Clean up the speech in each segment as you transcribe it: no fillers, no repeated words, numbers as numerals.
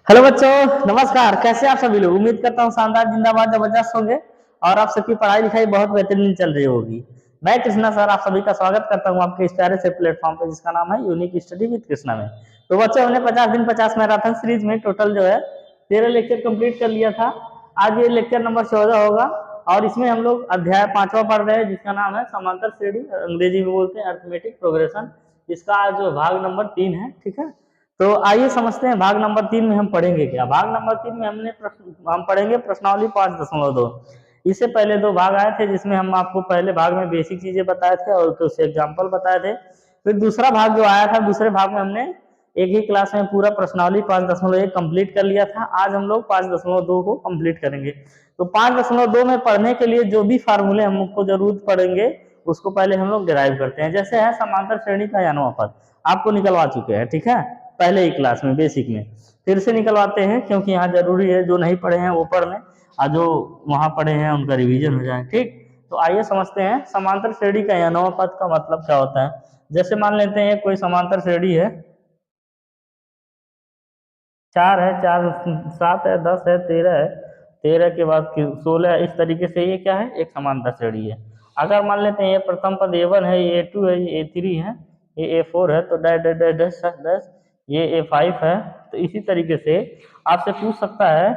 Hello बच्चों, नमस्कार। कैसे आप सभी लोग? उम्मीद करता हूँ शानदार, जिंदाबाद, जबरदस्त होंगे और आप सबकी पढ़ाई लिखाई बहुत बेहतरीन चल रही होगी। मैं कृष्णा सर आप सभी का स्वागत करता हूँ आपके इस प्यारे से प्लेटफॉर्म पे जिसका नाम है यूनिक स्टडी विद कृष्णा में। तो बच्चों, हमने 50 दिन 50 मैराथन सीरीज में टोटल जो है 13 लेक्चर कंप्लीट कर लिया था। आज ये लेक्चर नंबर 14 होगा और इसमें हम लोग अध्याय 5वां पढ़ रहे हैं जिसका नाम है समांतर श्रेणी, अंग्रेजी में बोलते हैं अर्थमेटिक प्रोग्रेशन। इसका आज भाग नंबर 3 है। ठीक है, तो आइए समझते हैं भाग नंबर 3 में हम पढ़ेंगे क्या। भाग नंबर 3 में हम पढ़ेंगे प्रश्नावली 5.2। इससे पहले 2 भाग आए थे जिसमें हम आपको पहले भाग में बेसिक चीजें बताए थे और कुछ एग्जाम्पल बताए थे। फिर दूसरा भाग जो आया था, दूसरे भाग में हमने एक ही क्लास में पूरा प्रश्नावली 5.1 कंप्लीट कर लिया था। आज हम लोग 5.2 को कंप्लीट करेंगे। तो 5.2 में पढ़ने के लिए जो भी फार्मूले हमको जरूरत पड़ेंगे उसको पहले हम लोग डिराइव करते हैं। जैसे है समांतर श्रेणी का यानवा पद, आपको निकलवा चुके हैं। ठीक है, पहले ही क्लास में बेसिक में फिर से निकलवाते हैं क्योंकि यहाँ जरूरी है जो नहीं पढ़े हैं वो पढ़ लें और जो वहां पढ़े हैं उनका रिवीजन हो जाए। ठीक, तो आइए समझते हैं समांतर श्रेणी का यानवा पद का मतलब क्या होता है। जैसे मान लेते हैं कोई समांतर श्रेणी है, 4 है, 4 7 है, 10 है, 13 है, 13 के बाद 16 है। इस तरीके से ये क्या है, एक समांतर श्रेणी है। अगर मान लेते हैं ये प्रथम पद A1 है, ये A2 है, ये A3 है, ये A4 है, तो dash dash dash dash dash ये A5 है। तो इसी तरीके से आपसे पूछ सकता है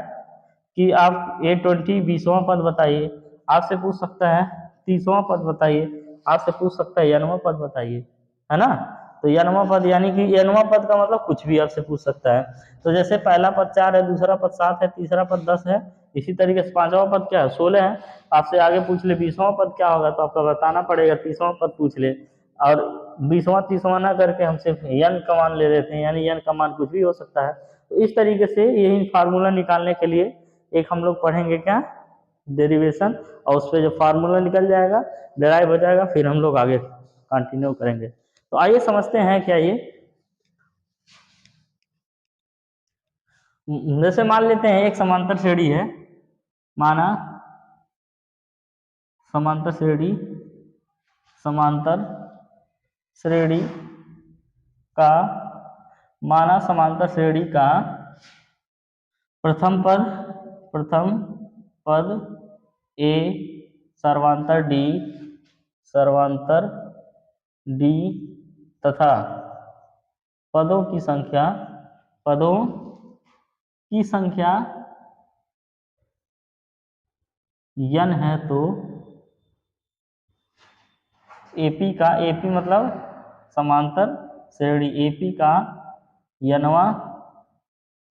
कि आप A20 20वां पद बताइए, आपसे पूछ सकता है 30वां पद बताइए, आपसे पूछ सकता है n वां पद बताइए, है ना। तो n वां पद यानी कि n वां पद का मतलब कुछ भी आपसे पूछ सकता है। तो जैसे पहला पद 4 है, दूसरा पद 7 है, तीसरा पद 10 है, इसी तरीके से 5वां पद क्या है, 16 है। आपसे आगे पूछ ले 20वां पद क्या होगा, तो आपका बताना पड़ेगा। 30वां पद पूछ ले और 20वां 30वां ना करके हम सिर्फ n का मान ले लेते हैं, यानी n का मान कुछ भी हो सकता है। तो इस तरीके से यही फार्मूला निकालने के लिए एक हम लोग पढ़ेंगे क्या, डेरिवेशन, और उस पर जब फार्मूला निकल जाएगा, डिराइव हो जाएगा, फिर हम लोग आगे कंटिन्यू करेंगे। तो आइए समझते हैं क्या ये। जैसे मान लेते हैं एक समांतर श्रेणी है, माना समांतर श्रेणी, समांतर श्रेणी का, माना समांतर श्रेणी का प्रथम पद ए सर्वांतर डी, सर्वांतर डी तथा पदों की संख्या, पदों की संख्या n है, तो एपी का, एपी मतलब समांतर श्रेणी, एपी का n वां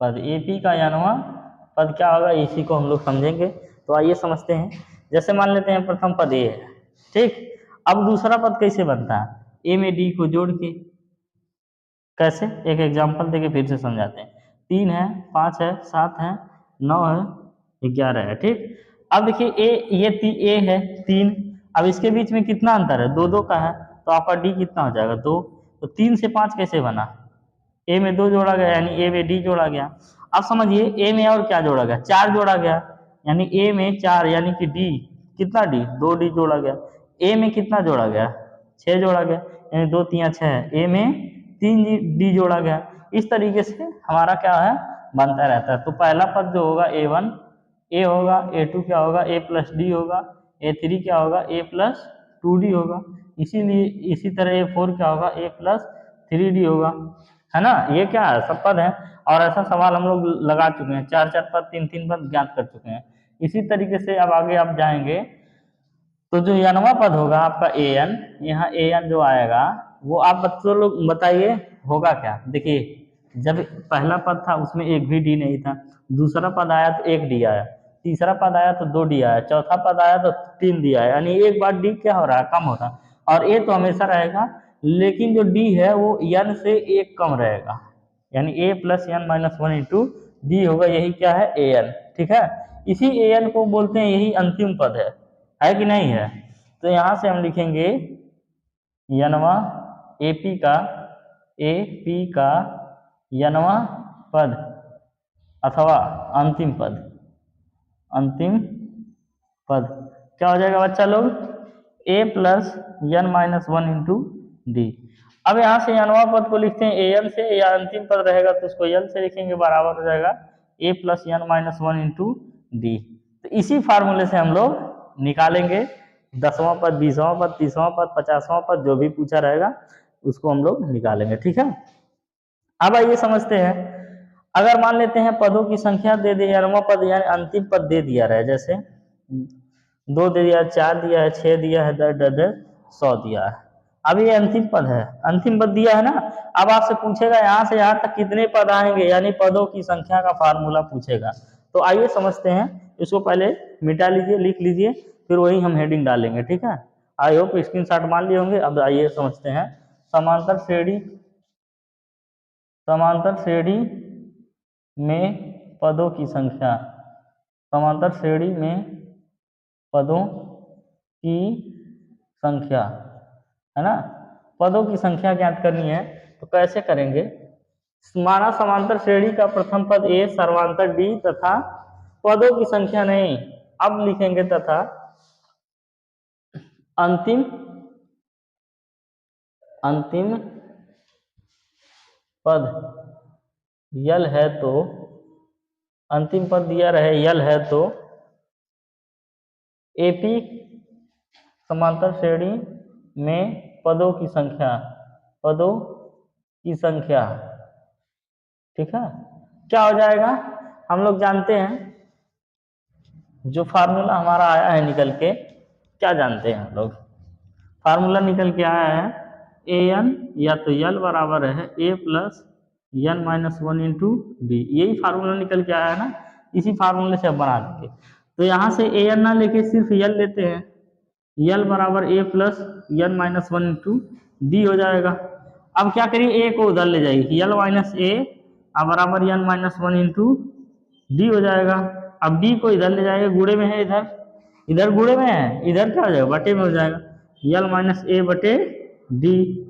पद, एपी का n वां पद क्या होगा, इसी को हम लोग समझेंगे। तो आइए समझते हैं। जैसे मान लेते हैं प्रथम पद ए है, ठीक। अब दूसरा पद कैसे बनता है, ए में डी को जोड़ के। कैसे, एक एग्जांपल देके फिर से समझाते हैं। 3 है, 5 है, 7 है, 9 है, 11 है। ठीक, अब देखिए ए है 3, अब इसके बीच में कितना अंतर है, 2 2 का है, तो आपका डी कितना हो जाएगा, 2। तो 3 से 5 कैसे बना, ए में 2 जोड़ा गया यानी ए में डी जोड़ा गया। अब समझिए ए में और क्या जोड़ा गया, 4 जोड़ा गया, यानी ए में 4 यानी कि डी कितना, डी 2 डी जोड़ा गया। ए में कितना जोड़ा गया, 6 जोड़ा गया, यानी 2 3 6, ए में 3 डी जोड़ा गया। इस तरीके से हमारा क्या है, बनता रहता है। तो पहला पद जो होगा A1 ए होगा, A2 क्या होगा, A प्लस डी होगा, A3 क्या होगा, A प्लस 2D होगा। इसीलिए इसी तरह A4 क्या होगा, A प्लस 3D होगा, है ना। ये क्या है, सब पद है और ऐसा सवाल हम लोग लगा चुके हैं, 4 4 पद 3 3 पद ज्ञात कर चुके हैं। इसी तरीके से अब आगे आप जाएंगे तो जो n वां पद होगा आपका an, यहाँ an जो आएगा वो आप बच्चों लोग बताइए होगा क्या। देखिए जब पहला पद था उसमें एक भी डी नहीं था, दूसरा पद आया तो 1 डी आया, तीसरा पद आया तो 2 डी आया, चौथा पद आया तो 3 डी आया, यानी एक बार डी क्या हो रहा है, कम हो रहा है। और ए तो हमेशा रहेगा, लेकिन जो डी है वो n से 1 कम रहेगा, यानी a plus n minus 1 into D होगा, यही क्या है, an। ठीक है, इसी an को बोलते हैं, यही अंतिम पद है कि नहीं है। तो यहां से हम लिखेंगे n वां एपी का n वां पद अथवा अंतिम पद, अंतिम पद क्या हो जाएगा बच्चा लोग, a plus n minus 1 into D. अब यहाँ से nवां पद को लिखते हैं an से, या अंतिम पद रहेगा तो उसको l से लिखेंगे, बराबर हो जाएगा a plus n minus one into D. तो इसी फार्मूले से हम लोग निकालेंगे 10वां पद, 20वां पद, 30वां पद, 50वां पद, जो भी पूछा रहेगा उसको हम लोग निकालेंगे। ठीक है, अब आइए समझते हैं। अगर मान लेते हैं पदों की संख्या दे दी, nवां पद यानी अंतिम पद दे दिया रहा है, जैसे 2 दे दिया, 4 दिया है, 6 दिया है, 100 दिया है। अब ये अंतिम पद है, अंतिम पद दिया है ना। अब आपसे पूछेगा यहाँ से यहाँ तक कितने पद आएंगे, यानी पदों की संख्या का फार्मूला पूछेगा। तो आइए समझते हैं, इसको पहले मिटा लीजिए, लिख लीजिए, फिर वही हम हेडिंग डालेंगे। ठीक है, आई होप स्क्रीनशॉट मान लिए होंगे। अब आइए समझते हैं। समांतर श्रेणी में पदों की संख्या, समांतर श्रेणी में पदों की संख्या है ना, पदों की संख्या ज्ञात करनी है। तो कैसे करेंगे, माना समांतर श्रेणी का प्रथम पद ए, सर्वांतर डी तथा पदों की संख्या नहीं, अब लिखेंगे तथा अंतिम पद यल है, तो अंतिम पद दिया रहे यल है तो एपी समांतर श्रेणी में पदों की संख्या। ठीक है, क्या हो जाएगा, हम लोग जानते हैं जो फार्मूला हमारा आया है निकल के, क्या जानते हैं हम लोग, फार्मूला निकल के आया है ए एन या तो यल बराबर है A plus N minus one into D. यही फार्मूला निकल के आया है ना, इसी फार्मूले से अब बना देंगे। तो यहाँ से ए एन ना लेके सिर्फ यल लेते हैं, यल बराबर A plus N minus one into D हो जाएगा। अब क्या करिए, ए को उधर ले जाइए, यल माइनस ए बराबर N minus one into D हो जाएगा। अब डी को इधर ले जाएगा, गुणे में है, इधर गुणे में है, इधर क्या हो जाएगा, बटे में हो जाएगा, यल माइनस ए बटे डी।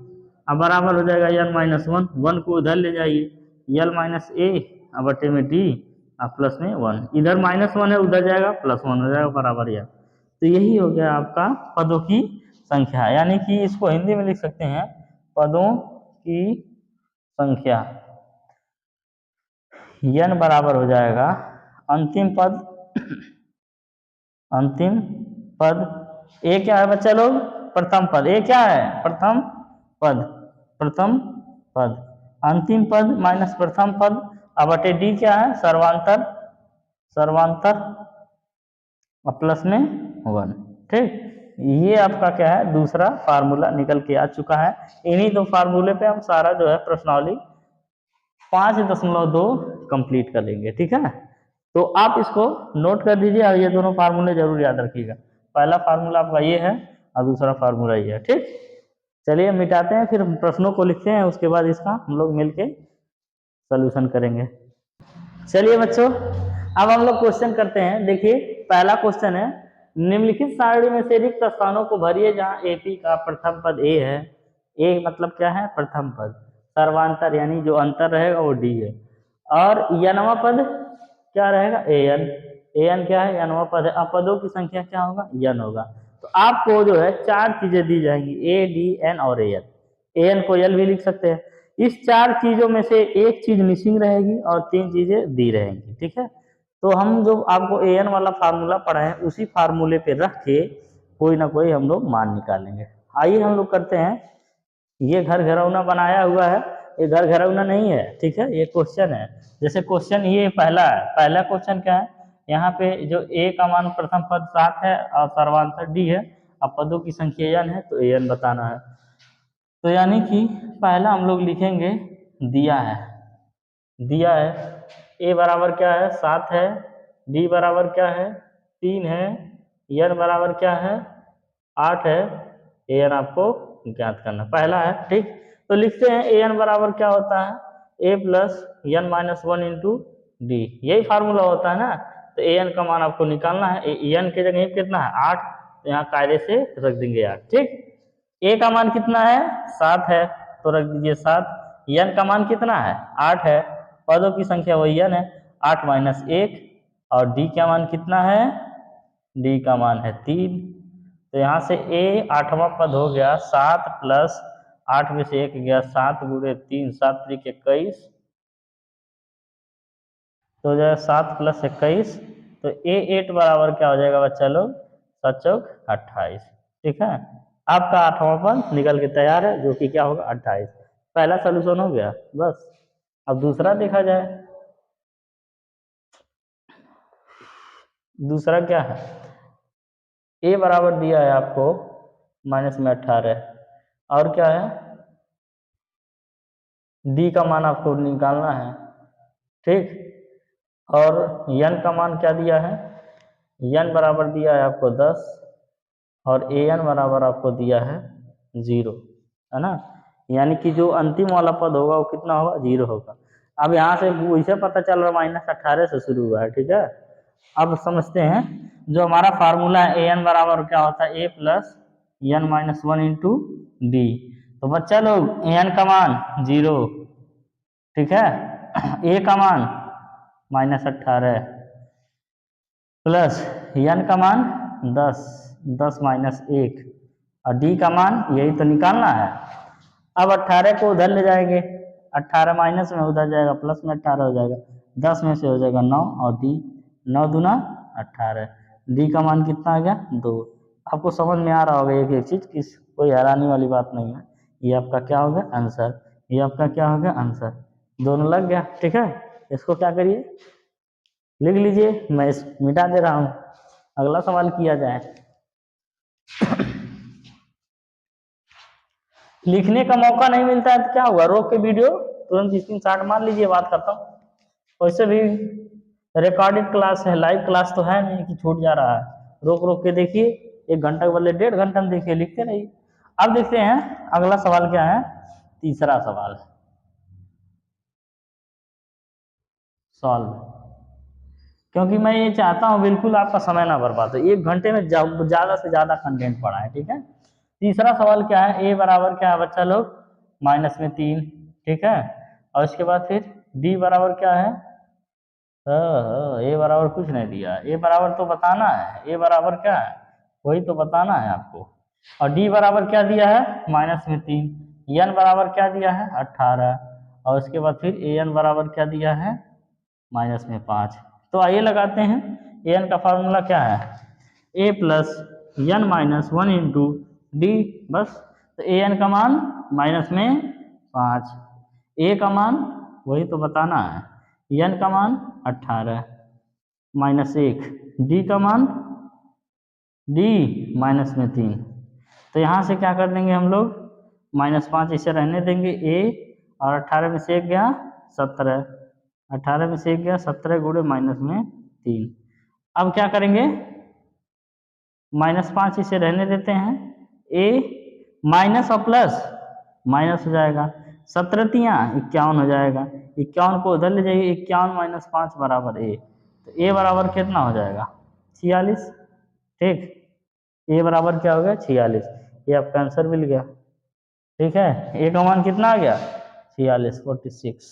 अब बराबर हो जाएगा एन माइनस वन को उधर ले जाइए, यल माइनस ए बटे में डी प्लस में 1, इधर -1 है, उधर जाएगा +1 हो जाएगा, बराबर यह। तो यही हो गया आपका पदों की संख्या, यानी कि इसको हिंदी में लिख सकते हैं पदों की संख्या। n बराबर हो जाएगा अंतिम पद ए क्या है बच्चा लोग, प्रथम पद। ए क्या है, प्रथम पद, अंतिम पद माइनस प्रथम पद, अब बटे डी क्या है, सर्वांतर प्लस में 1। ठीक, ये आपका क्या है, दूसरा फार्मूला निकल के आ चुका है। इन्हीं दो फार्मूले पे हम सारा जो है प्रश्नावली 5.2 कंप्लीट कर लेंगे। ठीक है, तो आप इसको नोट कर दीजिए और ये दोनों फार्मूले जरूर याद रखिएगा। पहला फार्मूला आपका ये है और दूसरा फार्मूला ये है। ठीक, चलिए मिटाते हैं, फिर प्रश्नों को लिखते हैं, उसके बाद इसका हम लोग मिलके सॉल्यूशन करेंगे। चलिए बच्चों, अब हम लोग क्वेश्चन करते हैं। देखिए पहला क्वेश्चन है, निम्नलिखित सारणी में से रिक्त स्थानों को भरिए जहां एपी का प्रथम पद ए है। ए मतलब क्या है, प्रथम पद, सर्वांतर यानी जो अंतर रहेगा वो डी है, और यनवा पद क्या रहेगा, एन क्या है, यनवा पद है। अब पदों की संख्या क्या होगा, यन होगा। तो आपको जो है 4 चीजें दी जाएंगी, ए डी एन और एन को यल भी लिख सकते हैं। इस 4 चीजों में से एक चीज मिसिंग रहेगी और 3 चीजें दी रहेंगी। ठीक है, तो हम जो आपको एन वाला फार्मूला पढ़ा है उसी फार्मूले पे रख के कोई ना कोई हम लोग मान निकालेंगे। आइए हम लोग करते हैं। ये घर घरौना बनाया हुआ है, ये घर घरौना नहीं है। ठीक है, ये क्वेश्चन है। जैसे क्वेश्चन ये पहला है, पहला क्वेश्चन क्या है, यहाँ पे जो ए का मान प्रथम पद 7 है और सर्वांतर डी है, अब पदों की संख्या एन है तो एन बताना है। तो यानी कि पहला हम लोग लिखेंगे दिया है ए बराबर क्या है, 7 है, डी बराबर क्या है, 3 है, एन बराबर क्या है, 8 है, एन आपको ज्ञात करना पहला है। ठीक, तो लिखते हैं एन बराबर क्या होता है, A plus N minus one into D, यही फार्मूला होता है ना। तो एन का मान आपको निकालना है, एन के जगह कितना है 8, तो यहाँ कायदे से रख देंगे 8। ठीक, ए का मान कितना है, 7 है, तो रख दीजिए 7। एन का मान कितना है, 8 है, पदों की संख्या वही एन है, 8 माइनस 1, और डी का मान कितना है, डी का मान है 3। तो यहाँ से ए 8वां पद हो गया 7 प्लस 8 में से 1 गया, 7 गुणे 3, 7 3 21, तो हो जाएगा 7 + 21, तो A8 बराबर क्या हो जाएगा बच्चा लोग, 7 चौक 28। ठीक है, आपका 8वां पद निकल के तैयार है, जो कि क्या होगा 28। पहला सॉल्यूशन हो गया बस। अब दूसरा देखा जाए, दूसरा क्या है, A बराबर दिया है आपको -18, और क्या है, D का मान आपको निकालना है। ठीक, और n का मान क्या दिया है, n बराबर दिया है आपको 10, और an बराबर आपको दिया है 0, है ना। यानी कि जो अंतिम वाला पद होगा वो कितना होगा, 0 होगा। अब यहाँ से वैसे पता चल रहा है -18 से शुरू हुआ है। ठीक है, अब समझते हैं, जो हमारा फार्मूला है an बराबर क्या होता है, a + n - 1 × d। तो बच्चा लोग an का मान 0, ठीक है, a का मान -18 प्लस n का मान 10, 10 - 1, और d का मान यही तो निकालना है। अब 18 को उधर ले जाएंगे, 18 माइनस में उधर जाएगा, प्लस में 18 हो जाएगा, 10 में से हो जाएगा 9, और d 9 दूना 18, d का मान कितना आ गया, 2। आपको समझ में आ रहा होगा एक एक चीज, किस कोई हैरानी वाली बात नहीं है। ये आपका क्या हो गया आंसर, ये आपका क्या हो गया आंसर, दोनों लग गया। ठीक है, इसको क्या करिए, लिख लीजिए, मैं मिटा दे रहा हूँ, अगला सवाल किया जाए। लिखने का मौका नहीं मिलता है तो क्या हुआ, रोक के वीडियो तुरंत स्क्रीनशॉट मार लीजिए, बात करता हूँ। वैसे भी रिकॉर्डेड क्लास है, लाइव क्लास तो है नहीं कि छूट जा रहा है। रोक रोक के देखिए, 1 घंटा के बदले 1.5 घंटा में देखिए, लिखते रहिए। अब देखते हैं अगला सवाल क्या है, तीसरा सवाल सॉल्व, क्योंकि मैं ये चाहता हूँ बिल्कुल आपका समय ना बर्बाद हो, 1 घंटे में ज़्यादा से ज़्यादा कंटेंट पढ़ा है। ठीक है, तीसरा सवाल क्या है, a बराबर क्या है बच्चा लोग, -3। ठीक है, और इसके बाद फिर d बराबर क्या है, a बराबर कुछ नहीं दिया, a बराबर तो बताना है, a बराबर क्या है वही तो बताना है आपको। और d बराबर क्या दिया है, -3, n बराबर क्या दिया है 18, और उसके बाद फिर an बराबर क्या दिया है -5। तो आइए लगाते हैं, an का फार्मूला क्या है, a + n - 1 × d, बस। तो an का मान -5, a का मान वही तो बताना है, n का मान 18 -1, d का मान d -3। तो यहाँ से क्या कर देंगे हम लोग, -5 इसे रहने देंगे a, और 18 में से 1 गया 17, 18 में से 1 गया 17 गुणे -3। अब क्या करेंगे, -5 इसे रहने देते हैं, a माइनस और प्लस माइनस हो जाएगा, 17 तियाँ 51 हो जाएगा, 51 को उधर ले जाइए, 51 - 5 बराबर a, तो a बराबर कितना हो जाएगा 46। ठीक, a बराबर क्या हो गया 46, ये आपका आंसर मिल गया। ठीक है, a का मान कितना आ गया 46, 46।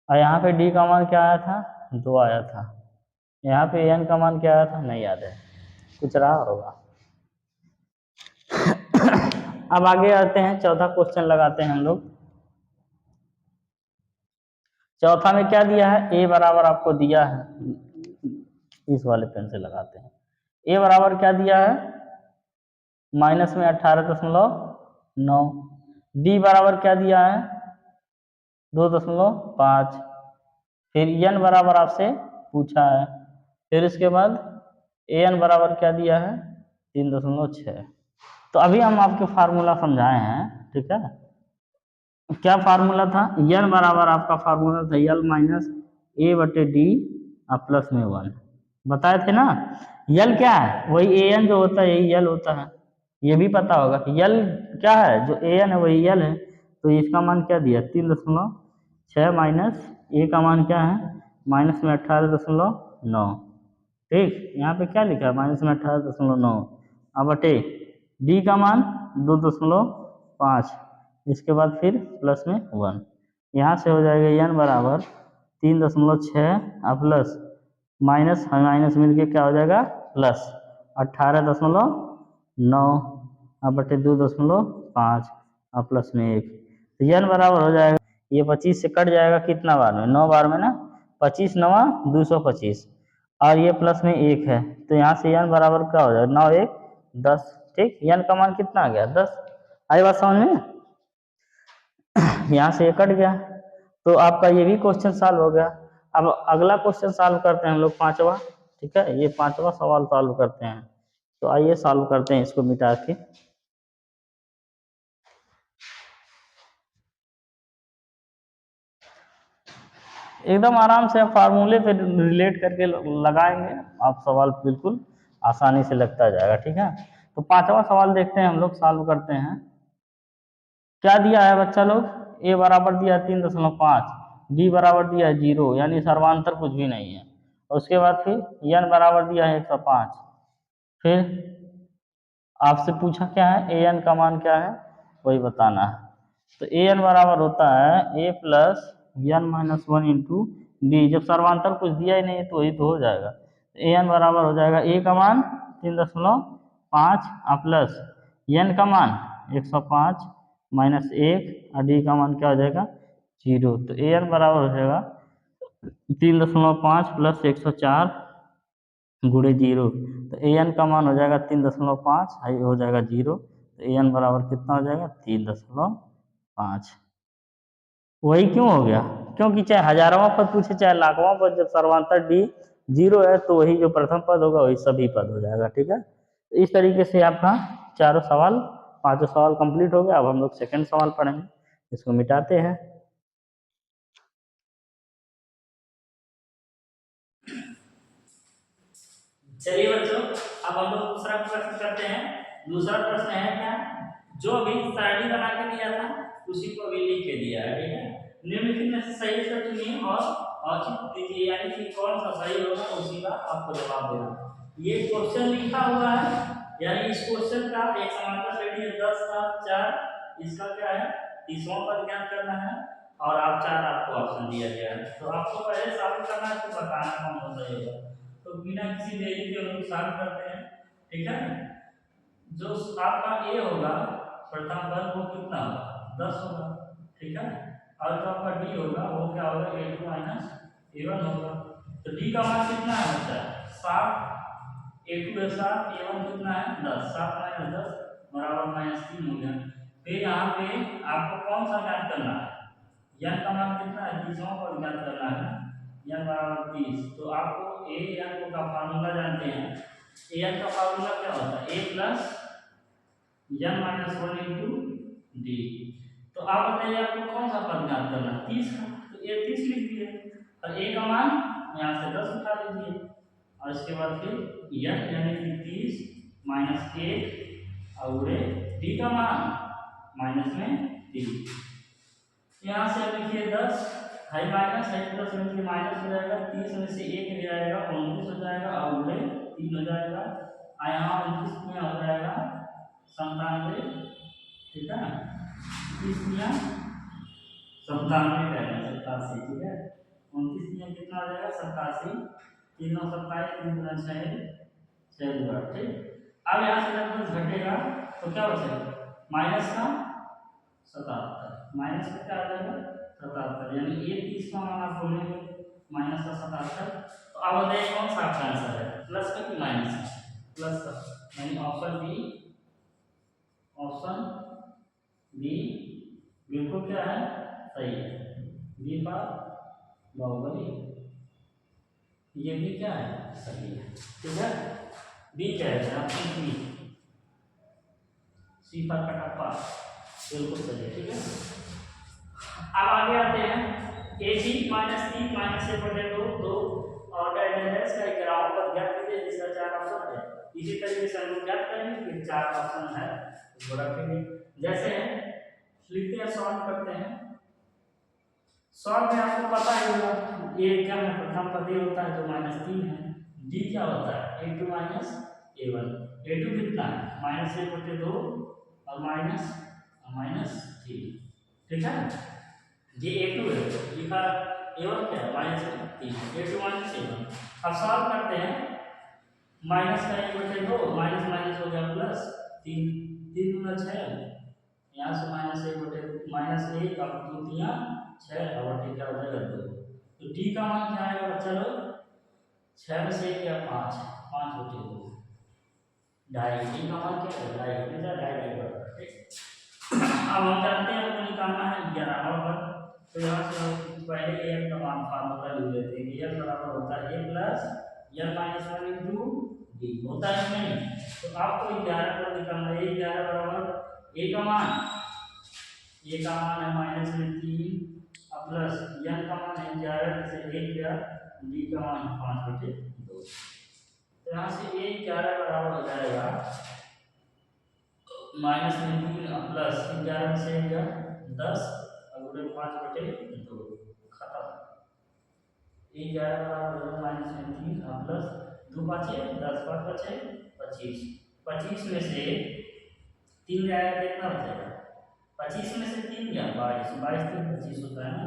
और यहाँ पे d का मान क्या आया था, 2 आया था। यहाँ पे n का मान क्या आया था नहीं याद है, कुछ रहा होगा। अब आगे आते हैं, चौथा क्वेश्चन लगाते हैं हम लोग। चौथा में क्या दिया है, a बराबर आपको दिया है, इस वाले पेन से लगाते हैं, a बराबर क्या दिया है माइनस में 18.9, d बराबर क्या दिया है 2.5, फिर n बराबर आपसे पूछा है, फिर इसके बाद an बराबर क्या दिया है 3.6। तो अभी हम आपके फार्मूला समझाए हैं। ठीक है, क्या फार्मूला था, n बराबर आपका फार्मूला था l - a/d प्लस में 1, बताए थे ना। l क्या है, वही an जो होता है यही l होता है, ये भी पता होगा। l क्या है, जो an है वही l है, तो इसका मान क्या दिया 3.6 माइनस a का मान क्या है -18.9। ठीक, यहाँ पे क्या लिखा है -18.9, अब बटे d का मान 2.5, इसके बाद फिर प्लस में 1, यहाँ से हो जाएगा n बराबर 3.6 प्लस माइनस माइनस मिलके क्या हो जाएगा प्लस 18.9 अब बटे 2.5, और प्लस में 1, तो n बराबर हो जाएगा, ये 25 से कट जाएगा कितना बार में, 9 बार में ना, 25 9 225, और ये प्लस में 1 है, तो यहाँ से n बराबर क्या हो जाएगा, 9 1 10। ठीक, n का मान कितना आ गया, 10। आई बात समझ में? यहाँ से ये कट गया, तो आपका ये भी क्वेश्चन सॉल्व हो गया। अब अगला क्वेश्चन सॉल्व करते हैं हम लोग, पांचवा। ठीक है, ये पांचवा सवाल सॉल्व करते हैं, तो आइए सॉल्व करते हैं इसको मिटा के। एकदम आराम से आप फार्मूले पे रिलेट करके लगाएंगे, आप सवाल बिल्कुल आसानी से लगता जाएगा। ठीक है, तो पांचवा सवाल देखते हैं हम लोग, सॉल्व करते हैं। क्या दिया है बच्चा लोग, ए बराबर दिया है 3.5, बी बराबर दिया है 0, यानी सर्वांतर कुछ भी नहीं है। और उसके बाद फिर एन बराबर दिया है 105। फिर आपसे पूछा क्या है, ए एन का मान क्या है, वही बताना है। तो ए एन बराबर होता है A plus N minus 1 into D. जब सर्वांतर कुछ दिया ही नहीं है तो वही तो हो जाएगा। ए एन बराबर हो जाएगा ए का मान 3.5 प्लस एन का मान 105 माइनस 1 और डी का मान क्या हो जाएगा, 0। तो ए एन बराबर हो जाएगा 3.5 प्लस 104 गुणे 0। तो ए एन का मान हो जाएगा 3.5, हो जाएगा 0। तो ए एन बराबर कितना हो जाएगा, 3.5। वही क्यों हो गया, क्योंकि चाहे हजारवां पद पूछे चाहे लाखवां पद, जब सर्वांतर डी 0 है तो वही जो प्रथम पद होगा वही सभी पद हो जाएगा। ठीक है, तो इस तरीके से आपका चारों सवाल, पांचों सवाल कंप्लीट हो गया। अब हम लोग सेकंड सवाल पढ़ेंगे, इसको मिटाते हैं। चलिए बच्चों, अब हम लोग दूसरा प्रश्न करते हैं। दूसरा प्रश्न है क्या, जो अभी सारणी बना के दिया था उसी को अभी लिख के दिया है। ठीक है, निम्नलिखित में से सही उत्तर चुनिए और औचित्य दीजिए, यानी कि कौन सा सही होगा उसी का आपको जवाब देना। ये क्वेश्चन लिखा हुआ है, यानी इस क्वेश्चन का एक समांतर श्रेणी है 10 का 4, इसका क्या है, तीसवां पद ज्ञात करना है, और आप 4 आपको ऑप्शन दिया गया है। तो आपको पहले साबित करना है, तो बताना कौन सा सही होगा। तो बिना किसी देरी के हम लोग सॉल्व करते हैं। ठीक है, जो आपका ए होगा प्रथम पद वो कितना होगा, 10 होगा। ठीक है, और जो आपका डी होगा वो क्या होगा, a2 माइनस a1 होगा। तो डी का मान कितना है बच्चा, 7, a2 है 7, a1 कितना है 10, 7 माइनस 10 बराबर -3 हो गया। फिर यहाँ पे आपको कौन सा ज्ञात करना है, n का मान कितना है, 30वां पद ज्ञात करना है, n बराबर 30। तो आपको ए एन का फार्मूला जानते हैं, ए एन का फार्मूला क्या होता है, a plus n minus 1 into D. तो आप बताइए आपको कौन सा पद ज्ञात करना है, 30 का, तो ये 30 लिख दिए, और a का मान यहाँ से 10 उठा लीजिए, और इसके बाद फिर n यानी कि 30 माइनस 1 और डी का मान माइनस में 3। यहाँ से अब लिखिए 10, हाई माइनस है, प्लस में से माइनस हो जाएगा, 30 में से 1 ले जाएगा 29 हो जाएगा, और गुणे 3 हो जाएगा, और यहाँ 29 में हो जाएगा 97। ठीक है, 30 में 97 रहेगा 87। ठीक है, 29 में कितना हो जाएगा 87, 3 9 27, 3 गुना 6 6 गुना। ठीक, अब यहाँ से जब कुछ घटेगा तो क्या बचेगा, माइनस का 77, माइनस का क्या आ जाएगा 77, यानी ये 30 का मान आप बोलेंगे माइनस का 77। तो अब बताइए कौन सा आपका आंसर है, प्लस का कि माइनस का, प्लस का, यानी ऑप्शन बी, ऑप्शन बी बिल्कुल क्या है, सही है, बी फॉर बाहुबली, ये भी क्या है, सही है। ठीक है, बी क्या है, option B, C for Kattappa, बिल्कुल सही है। ठीक है, अब आगे आते हैं, A B minus 3 minus A बटे 2 2 और डेल्टा का एक ग्राफ पद ज्ञात कीजिए जिसका 4 ऑप्शन है। इसी तरीके से हम लोग ज्ञात करेंगे, फिर 4 ऑप्शन है उसको रखेंगे। जैसे लिखते हैं, सॉल्व करते हैं। सॉल्व में आपको पता ही होगा ए क्या है, प्रथम पद ए होता है जो -3 है, डी क्या होता है a2 माइनस a1, a2 कितना है -1 बटे 2 और -3। ठीक है, ये a2 है, लिखा a1 क्या है -3, a2 माइनस a1। अब सॉल्व करते हैं, माइनस का 1 बटे 2, माइनस माइनस हो गया प्लस 3, 3 गुना 6 यहाँ से -1 अब 2 तिया 6 और बटे क्या हो जाएगा 2। तो डी का मान क्या आएगा बच्चा लोग, 6 में से 1 क्या 5, 5 बटे 2 ढाई। डी का मान क्या है ढाई, हमेशा ढाई ढाई बराबर, ठीक। अब हम जानते हैं हमको निकालना है 11वां पद। तो यहाँ से हम पहले एन का मान फार्मूला लिख लेते हैं कि एन बराबर होता है a plus N minus 1 into D, होता है नहीं। तो आपको 11 पर निकालना है, 11 बराबर a का मान है -3 प्लस एन का मान है 11 में से 1 गया, डी का मान 5 बटे 2। तो यहाँ से a 11 बराबर हो जाएगा -3 प्लस 11 में से 1 गया 10 और 5 बटे 2 खत्म। 11 बराबर -3 प्लस 2 5 10 5 बचे 25, 25 में से 3 जाएगा कितना बचेगा, 25 में से 3 गया 22, 22 3 25 होता है ना।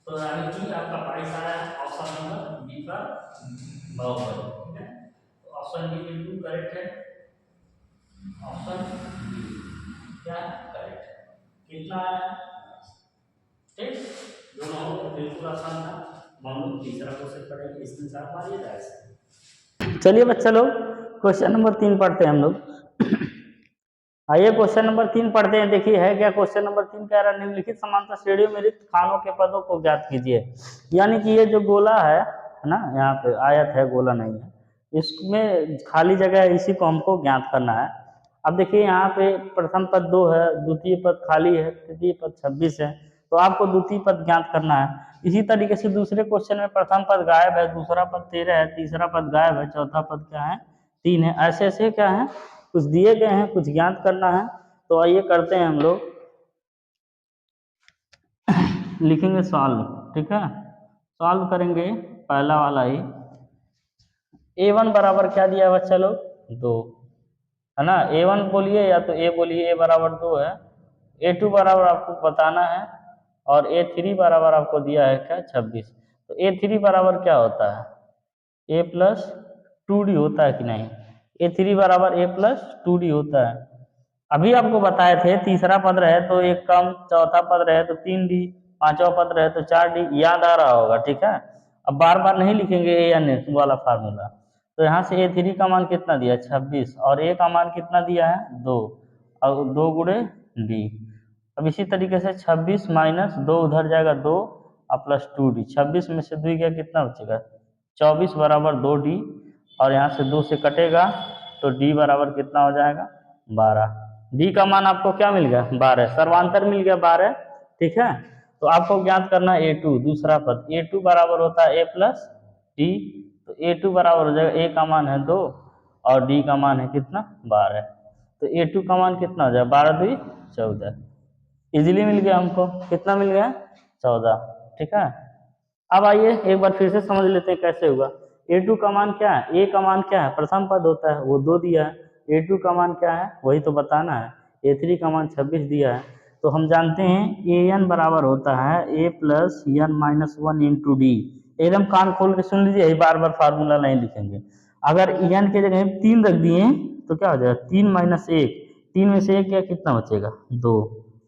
तो यानी कि आपका 22 आ रहा है ऑप्शन नंबर बी का 52, ठीक है। तो ऑप्शन बी बिल्कुल करेक्ट है, ऑप्शन बी क्या करेक्ट है। कितना है, ठीक। दोनों बिल्कुल आसान था। हम लोग तीसरा क्वेश्चन पढ़ेंगे, इसमें 4 मारिए जाए। चलिए बच्चा लोग क्वेश्चन नंबर 3 पढ़ते हैं हम लोग। आइए क्वेश्चन नंबर 3 पढ़ते हैं। देखिए है क्या क्वेश्चन नंबर 3 कह रहा है, निम्नलिखित समांतर श्रेणियों में रिक्त खानों के पदों को ज्ञात कीजिए। यानी कि ये जो गोला है ना, यहाँ पे आयत है, गोला नहीं है, इसमें खाली जगह है, इसी को हमको ज्ञात करना है। अब देखिए यहाँ पे प्रथम पद 2 है, द्वितीय पद खाली है, तृतीय पद 26 है, तो आपको द्वितीय पद ज्ञात करना है। इसी तरीके से दूसरे क्वेश्चन में प्रथम पद गायब है, दूसरा पद 13 है, तीसरा पद गायब है, चौथा पद क्या है 3 है। ऐसे ऐसे क्या है कुछ दिए गए हैं, कुछ ज्ञात करना है। तो आइए करते हैं हम लोग, लिखेंगे सॉल्व, ठीक है। सॉल्व करेंगे पहला वाला ही। a1 बराबर क्या दिया है बच्चा लोग 2 है ना, a1 बोलिए या तो a बोलिए, a बराबर 2 है, a2 बराबर आपको बताना है, और a3 बराबर आपको दिया है क्या 26। तो a3 बराबर क्या होता है a प्लस 2d होता है कि नहीं, a3 बराबर a प्लस 2d होता है। अभी आपको बताए थे तीसरा पद रहे तो 1 कम, चौथा पद रहे तो 3d, पांचवा पद रहे तो 4d, याद आ रहा होगा, ठीक है। अब बार बार नहीं लिखेंगे ए या नेट वाला फार्मूला। तो यहाँ से a3 का मान कितना दिया 26 और a का मान कितना दिया है 2 और 2 गुणे d। अब इसी तरीके से 26 माइनस 2 उधर जाएगा 2 और प्लस 2d, 26 में से 2 गया कितना बचेगा 24 बराबर 2d, और यहाँ से 2 से कटेगा तो d बराबर कितना हो जाएगा 12। डी का मान आपको क्या मिल गया 12, सर्वांतर मिल गया 12, ठीक है। तो आपको ज्ञात करना है a2 दूसरा पद, a2 बराबर होता है a प्लस डी। तो a2 बराबर हो जाएगा a का मान है 2 और d का मान है कितना 12। तो a2 का मान कितना हो जाएगा 12 2 14, इजीली मिल गया हमको, कितना मिल गया 14, ठीक है। अब आइए एक बार फिर से समझ लेते हैं कैसे हुआ। a2 का मान क्या है, a का मान क्या है प्रथम पद होता है वो 2 दिया है, a2 का मान क्या है वही तो बताना है, a3 का मान 26 दिया है। तो हम जानते हैं an बराबर होता है a plus N minus 1 into D. एकदम कान खोल के सुन लीजिए, बार बार फार्मूला नहीं लिखेंगे। अगर एन के जगह 3 रख दिए तो क्या हो जाएगा 3 माइनस 1, 3 में से 1 क्या कितना बचेगा 2।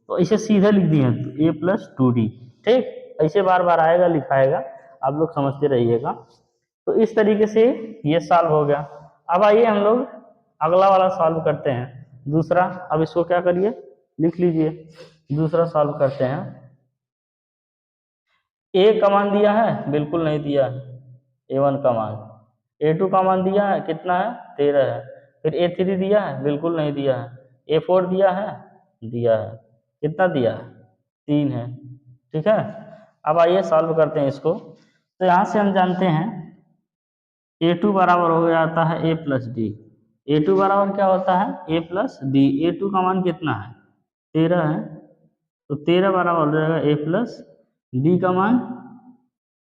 तो इसे सीधे लिख दिए a प्लस 2d, ठीक। ऐसे बार बार आएगा लिखाएगा, आप लोग समझते रहिएगा। तो इस तरीके से ये सॉल्व हो गया। अब आइए हम लोग अगला वाला सॉल्व करते हैं दूसरा। अब इसको क्या करिए लिख लीजिए, दूसरा सॉल्व करते हैं। a का मान दिया है बिल्कुल नहीं दिया है, a1 का मान, a2 का मान दिया है कितना है 13 है, फिर a3 दिया है बिल्कुल नहीं दिया है, a4 दिया है कितना दिया है 3 है, ठीक है। अब आइए सॉल्व करते हैं इसको। तो यहाँ से हम जानते हैं a2 बराबर हो जाता है a प्लस डी। a2 बराबर क्या होता है a प्लस डी, a2 का मान कितना है 13 है, तो 13 बराबर हो जाएगा a प्लस डी का मान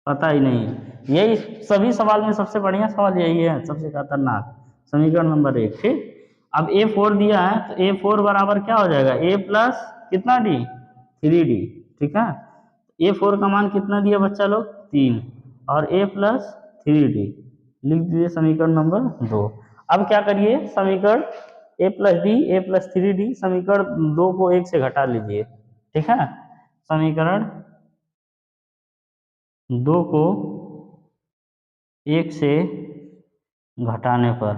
पता ही नहीं है। यही सभी सवाल में सबसे बढ़िया सवाल यही है, सबसे खतरनाक समीकरण नंबर 1, ठीक। अब a4 दिया है तो a4 बराबर क्या हो जाएगा a प्लस कितना डी 3d, ठीक है। a4 का मान कितना दिया बच्चा लोग 3 और a प्लस 3d लिख दीजिए समीकरण नंबर 2। अब क्या करिए समीकरण A plus D A plus 3d, समीकरण 2 को 1 से घटा लीजिए, ठीक है। समीकरण 2 को 1 से घटाने पर,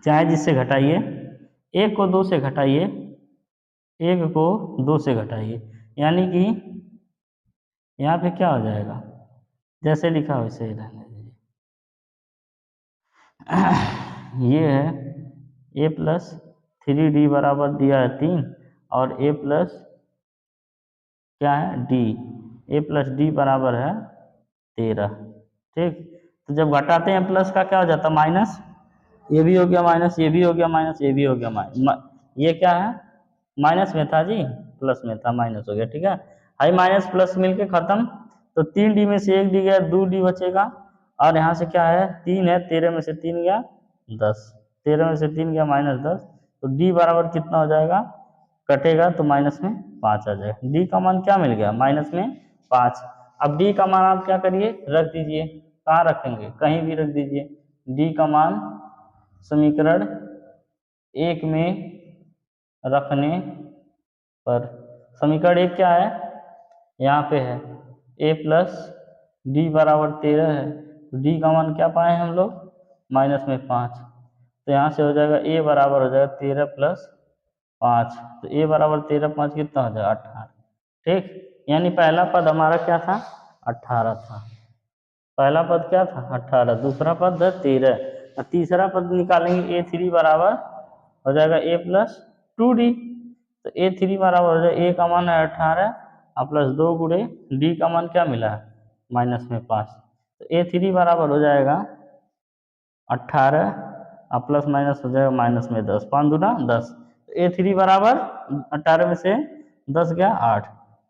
चाहे जिससे घटाइए, 1 को 2 से घटाइए, 1 को 2 से घटाइए, यानी कि यहाँ पे क्या हो जाएगा, जैसे लिखा वैसे ही रहने दीजिए। ये है ए प्लस 3d बराबर दिया है 3, और ए प्लस क्या है डी, ए प्लस डी बराबर है 13, ठीक। तो जब घटाते हैं प्लस का क्या हो जाता है माइनस, ये भी हो गया माइनस, ये भी हो गया माइनस, ये भी हो गया माइनस, ये क्या है माइनस में था जी, प्लस में था, माइनस हो गया, ठीक है। हाई माइनस प्लस मिलके खत्म, तो 3d में से 1d गया, 2d बचेगा, और यहाँ से क्या है 3 है, 13 में से 3 गया 10, 13 में से 3 गया -10, तो d बराबर कितना हो जाएगा, कटेगा तो माइनस में 5 आ जाएगा। d का मान क्या मिल गया माइनस में 5। अब d का मान आप क्या करिए रख दीजिए, कहाँ रखेंगे कहीं भी रख दीजिए। d का मान समीकरण 1 में रखने पर, समीकरण 1 क्या है यहाँ पे है a प्लस डी बराबर 13 है, तो d का मान क्या पाए हम लोग माइनस में 5, तो यहाँ से हो जाएगा a बराबर हो जाएगा 13 प्लस 5, तो a बराबर 13 5 कितना हो जाएगा 18, ठीक। यानी पहला पद हमारा क्या था 18 था, पहला पद क्या था 18, दूसरा पद 13, और तीसरा पद निकालेंगे a3 बराबर हो जाएगा a प्लस 2d, तो a3 बराबर हो जाएगा a का मान है 18 और प्लस 2 गुणे d का मान क्या मिला है माइनस में 5, तो a3 बराबर हो जाएगा 18 और प्लस माइनस हो जाएगा माइनस में 10, 5 दूना 10, तो a3 बराबर 18 में से 10 गया 8,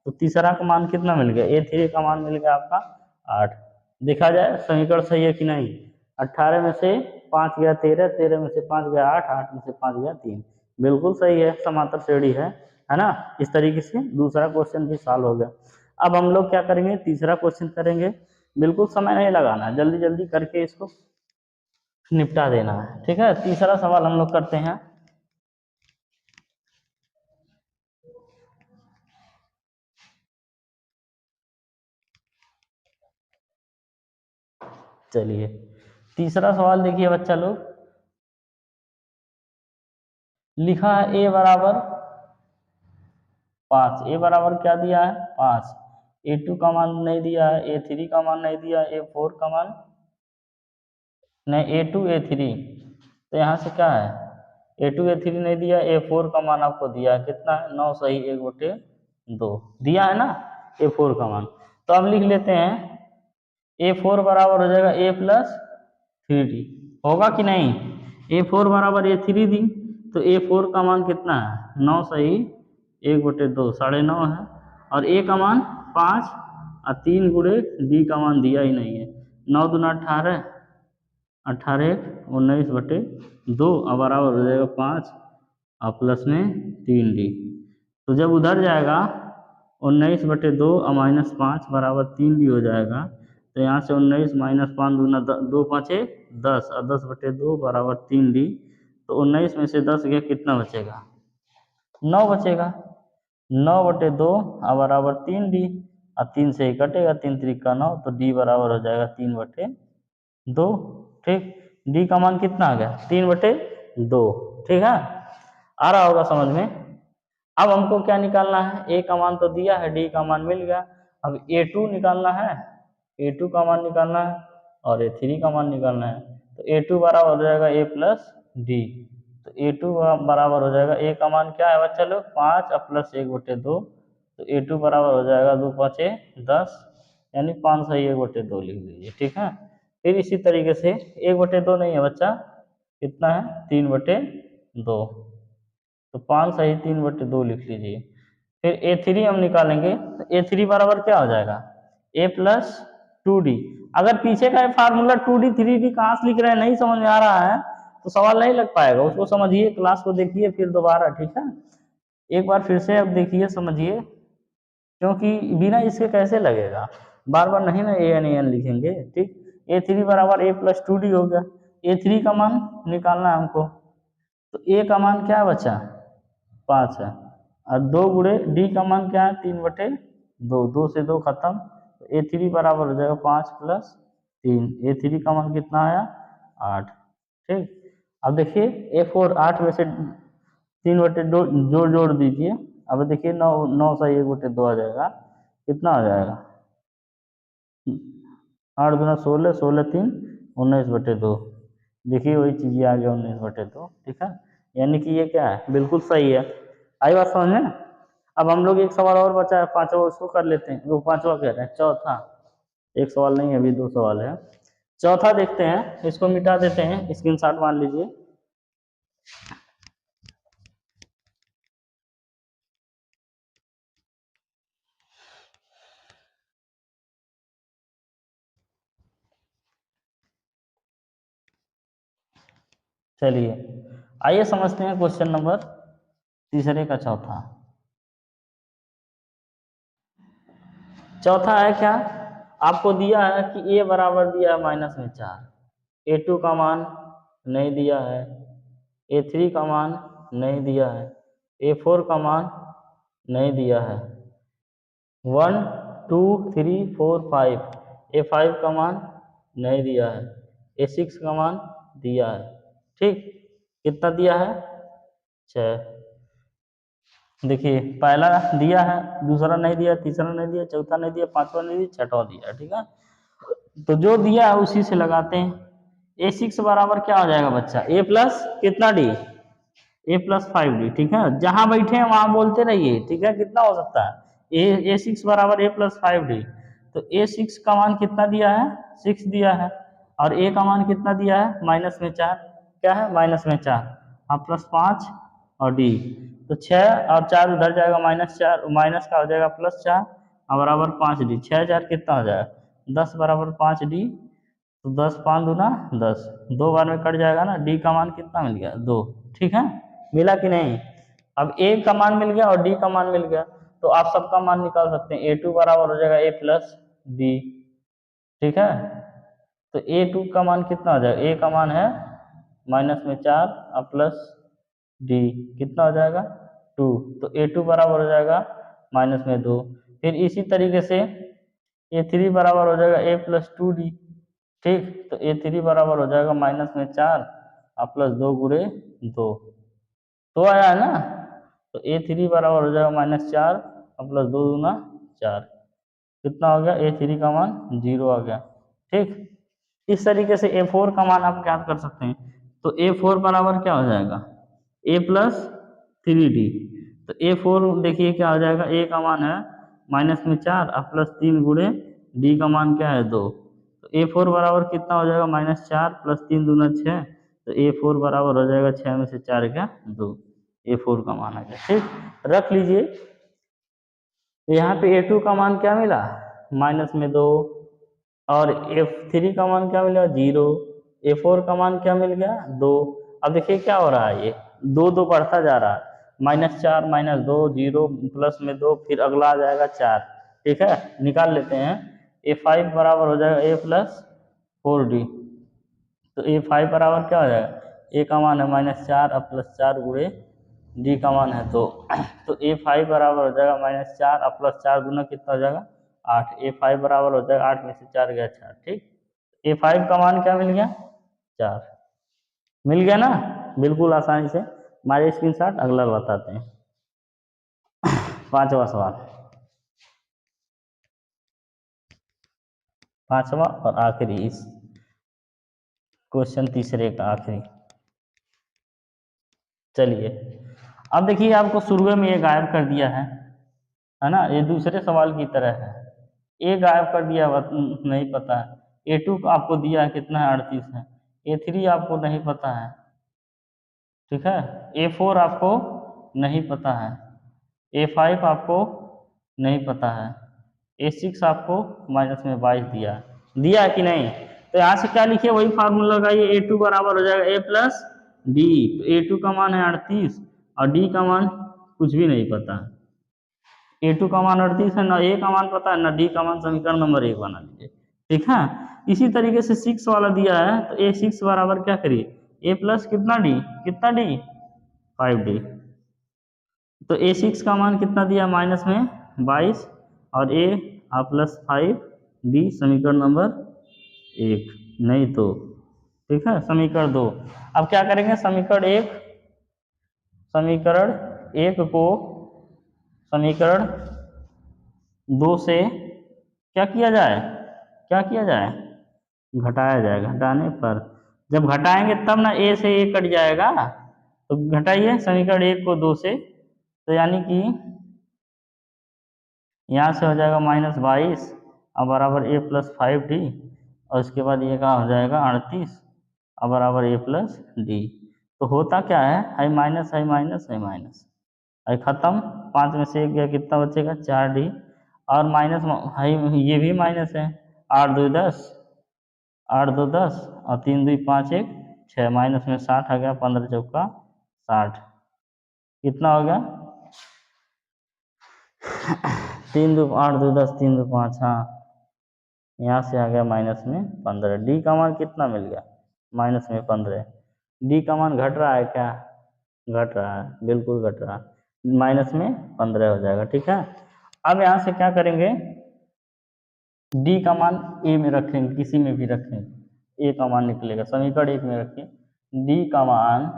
तो तीसरा का मान कितना मिल गया a3 का मान मिल गया आपका 8। देखा जाए समीकरण सही है कि नहीं, 18 में से 5 गया 13, 13 में से 5 गया 8, 8 में से 5 गया 3, बिल्कुल सही है, समांतर श्रेणी है ना। इस तरीके से दूसरा क्वेश्चन भी सॉल्व हो गया। अब हम लोग क्या करेंगे तीसरा क्वेश्चन करेंगे, बिल्कुल समय नहीं लगाना है, जल्दी जल्दी करके इसको निपटा देना है, ठीक है। तीसरा सवाल हम लोग करते हैं, चलिए तीसरा सवाल देखिए बच्चा लोग, लिखा है a बराबर 5, a बराबर क्या दिया है 5, a2 का मान नहीं दिया है, a3 का मान नहीं दिया, a4 का मान नहीं, a2 a3, तो यहाँ से क्या है a2 a3 नहीं दिया, a4 का मान आपको दिया है कितना है 9 सही 1/2 दिया है ना a4 का मान, तो अब लिख लेते हैं a4 बराबर हो जाएगा a प्लस 3d, होगा कि नहीं, a4 बराबर a3 दी, तो a4 का मान कितना है 9 सही 1/2 9.5 है, और a का मान 5 और 3 गुणे d का मान दिया ही नहीं है, 9 दूना 18, 18 19/2 और बराबर हो जाएगा 5 और प्लस में 3d, तो जब उधर जाएगा 19/2 और -5 बराबर 3d हो जाएगा, तो यहाँ से 19 - 5 दूना 2 5 10 और 10/2 बराबर 3d, तो 19 में से 10 गया कितना बचेगा 9 बचेगा, 9/2 और बराबर 3d, और 3 से ही कटेगा 3 3 9, तो d बराबर हो जाएगा 3/2, ठीक। d का मान कितना आ गया 3/2, ठीक है, आ रहा होगा समझ में। अब हमको क्या निकालना है, a का मान तो दिया है, d का मान मिल गया, अब a2 निकालना है, a2 का मान निकालना है और a3 का मान निकालना है, तो a2 बराबर हो जाएगा a प्लस डी, तो a2 बराबर हो जाएगा a का मान क्या है बच्चा लोग 5 और प्लस 1/2, तो a2 बराबर हो जाएगा 2 5 10, यानी 5 सही 1/2 लिख लीजिए, ठीक है। फिर इसी तरीके से 1/2 नहीं है बच्चा, कितना है 3/2, तो 5 सही 3/2 लिख लीजिए। फिर a3 हम निकालेंगे, तो a3 बराबर क्या हो जाएगा a प्लस 2d, अगर पीछे का फार्मूला 2d 3d कहाँ से लिख रहे हैं नहीं समझ में आ रहा है तो सवाल नहीं लग पाएगा, उसको समझिए, क्लास को देखिए फिर दोबारा, ठीक है। एक बार फिर से अब देखिए समझिए, क्योंकि बिना इसके कैसे लगेगा, बार बार नहीं ना an लिखेंगे, ठीक। a3 बराबर a प्लस 2d हो गया, A3 का मान निकालना है हमको, तो A का मान क्या बचा 5 है, और 2 गुणे D का मान क्या है 3/2, 2 से 2 खत्म, तो A3 बराबर हो जाएगा 5 + 3, A3 का मान कितना आया 8। ठीक, अब देखिए A4 8 में से 3/2 जोड़ दीजिए, अब देखिए 9 से 1/2 आ जाएगा, कितना आ जाएगा 8 दूना 16, 16 3 19/2, देखिए वही चीज़ आ गया 19/2। ठीक है, यानी कि ये क्या है बिल्कुल सही है। आई बात समझ में। अब हम लोग एक सवाल और बचा है, पांचवा उसको कर लेते हैं, वो पांचवा कह रहे हैं चौथा, एक सवाल नहीं अभी 2 सवाल है, चौथा देखते हैं, इसको मिटा देते हैं, स्क्रीनशॉट मान लीजिए। चलिए आइए समझते हैं क्वेश्चन नंबर तीसरे का चौथा। चौथा है क्या, आपको दिया है कि A बराबर दिया है -4, A2 का मान नहीं दिया है, A3 का मान नहीं दिया है, A4 का मान नहीं दिया है, 1 2 3 4 5, A5 का मान नहीं दिया है, A6 का मान दिया है। ठीक, कितना दिया है 6। देखिए पहला दिया है, दूसरा नहीं दिया, तीसरा नहीं दिया, चौथा नहीं दिया, पांचवा नहीं दिया, छठवा दिया। ठीक है, तो जो दिया है उसी से लगाते हैं। A6 बराबर क्या हो जाएगा बच्चा, A प्लस कितना D, A+5D। ठीक है, जहां बैठे हैं वहां बोलते रहिए। ठीक है, कितना हो सकता है A6 बराबर A+5D, तो A6 का मान कितना दिया है 6 दिया है, और A का मान कितना दिया है -4, क्या है -4, और +5 और D, तो 6 और 4 उधर जाएगा -4, माइनस का हो जाएगा +4 और बराबर 5D, 6 4 कितना हो जाएगा 10 बराबर 5D, तो 10 5 दूना 10, 2 बार में कट जाएगा ना, D का मान कितना मिल गया 2। ठीक है, मिला कि नहीं। अब A का मान मिल गया और D का मान मिल गया, तो आप सबका मान निकाल सकते हैं। A2 बराबर हो जाएगा A+D। ठीक है, तो A2 का मान कितना हो जाएगा, A का मान है -4 और +D कितना हो जाएगा 2, तो A2 बराबर हो जाएगा -2। फिर इसी तरीके से A3 बराबर हो जाएगा A+2D। ठीक, तो A3 बराबर हो जाएगा -4 और +2 गुणे 2, तो आया है ना, तो A3 बराबर हो जाएगा -4 और +2 दूना 4, कितना हो गया A3 का मान 0 आ गया। ठीक, इस तरीके से A4 का मान आप ज्ञात कर सकते हैं, तो A4 बराबर क्या हो जाएगा A+3D, तो A4 देखिए क्या हो जाएगा, A का मान है -4 और +3 गुणे D का मान क्या है 2, तो A4 बराबर कितना हो जाएगा -4 +3 दूना 6, तो A4 बराबर हो जाएगा 6 में से 4 क्या 2, A4 का मान आ गया। ठीक, रख लीजिए, तो यहाँ पे A2 का मान क्या मिला -2, और F3 का मान क्या मिला 0, A4 का मान क्या मिल गया 2। अब देखिए क्या हो रहा है, ये 2 2 बढ़ता जा रहा है, -4 -2 0 प्लस में 2, फिर अगला आ जाएगा 4। ठीक है, निकाल लेते हैं, A5 बराबर हो जाएगा A+4D, तो A5 बराबर क्या हो जाएगा, A का मान है -4 और +4 गुणे D का मान है 2, तो A5 बराबर हो जाएगा -4 और +4 गुना कितना हो जाएगा 8, A5 बराबर हो जाएगा 8 में से 4 गया 4। ठीक, A5 का मान क्या मिल गया 4, मिल गया ना, बिल्कुल आसानी से। हमारे स्क्रीनशॉट, अगला बताते हैं पांचवा सवाल, पांचवा और आखिरी, इस क्वेश्चन तीसरे का आखिरी। चलिए अब देखिए, आपको शुरू में ये गायब कर दिया है ना, ये दूसरे सवाल की तरह है, ए गायब कर दिया नहीं पता है, A2 आपको दिया है कितना है 38 है, A3 आपको नहीं पता है। ठीक है, A4 आपको नहीं पता है, A5 आपको नहीं पता है, A6 आपको -22 दिया है कि नहीं। तो यहाँ से क्या लिखिए, वही फार्मूला लगाइए, A2 बराबर हो जाएगा A+D, तो A2 का मान है 38 और D का मान कुछ भी नहीं पता है। A2 का मान 38 है, ना A का मान पता है ना D का मान, समीकरण नंबर 1 बना लीजिए। ठीक है, इसी तरीके से 6 वाला दिया है तो a6 बराबर क्या करिए a प्लस कितना डी 5d। तो a6 का मान कितना दिया माइनस में 22 और a प्लस 5d समीकरण नंबर 1 नहीं तो ठीक है समीकरण 2। अब क्या करेंगे समीकरण एक को समीकरण 2 से क्या किया जाए घटाया जाए। घटाने पर जब घटाएंगे तब ना a से a कट जाएगा तो घटाइए समीकरण 1 को 2 से तो यानी कि यहाँ से हो जाएगा -22 और बराबर a प्लस 5d और इसके बाद ये क्या हो जाएगा 38 और बराबर a प्लस डी। तो होता क्या है हाई माइनस हाई खत्म 5 में से 1 गया कितना बचेगा 4d और माइनस हाई ये भी माइनस है 8 2 10 और 3 2 5 1 6 माइनस में 60 आ गया 15 चौका 60 कितना हो गया 3 2 8 2 10 3 2 5 हाँ यहाँ से आ गया माइनस में 15 डी का मान कितना मिल गया माइनस में 15 डी का मान घट रहा है क्या घट रहा है बिल्कुल घट रहा है माइनस में 15 हो जाएगा ठीक है। अब यहाँ से क्या करेंगे डी का मान ए में रखेंगे किसी में भी रखेंगे ए का मान निकलेगा समीकरण 1 में रखें डी का मान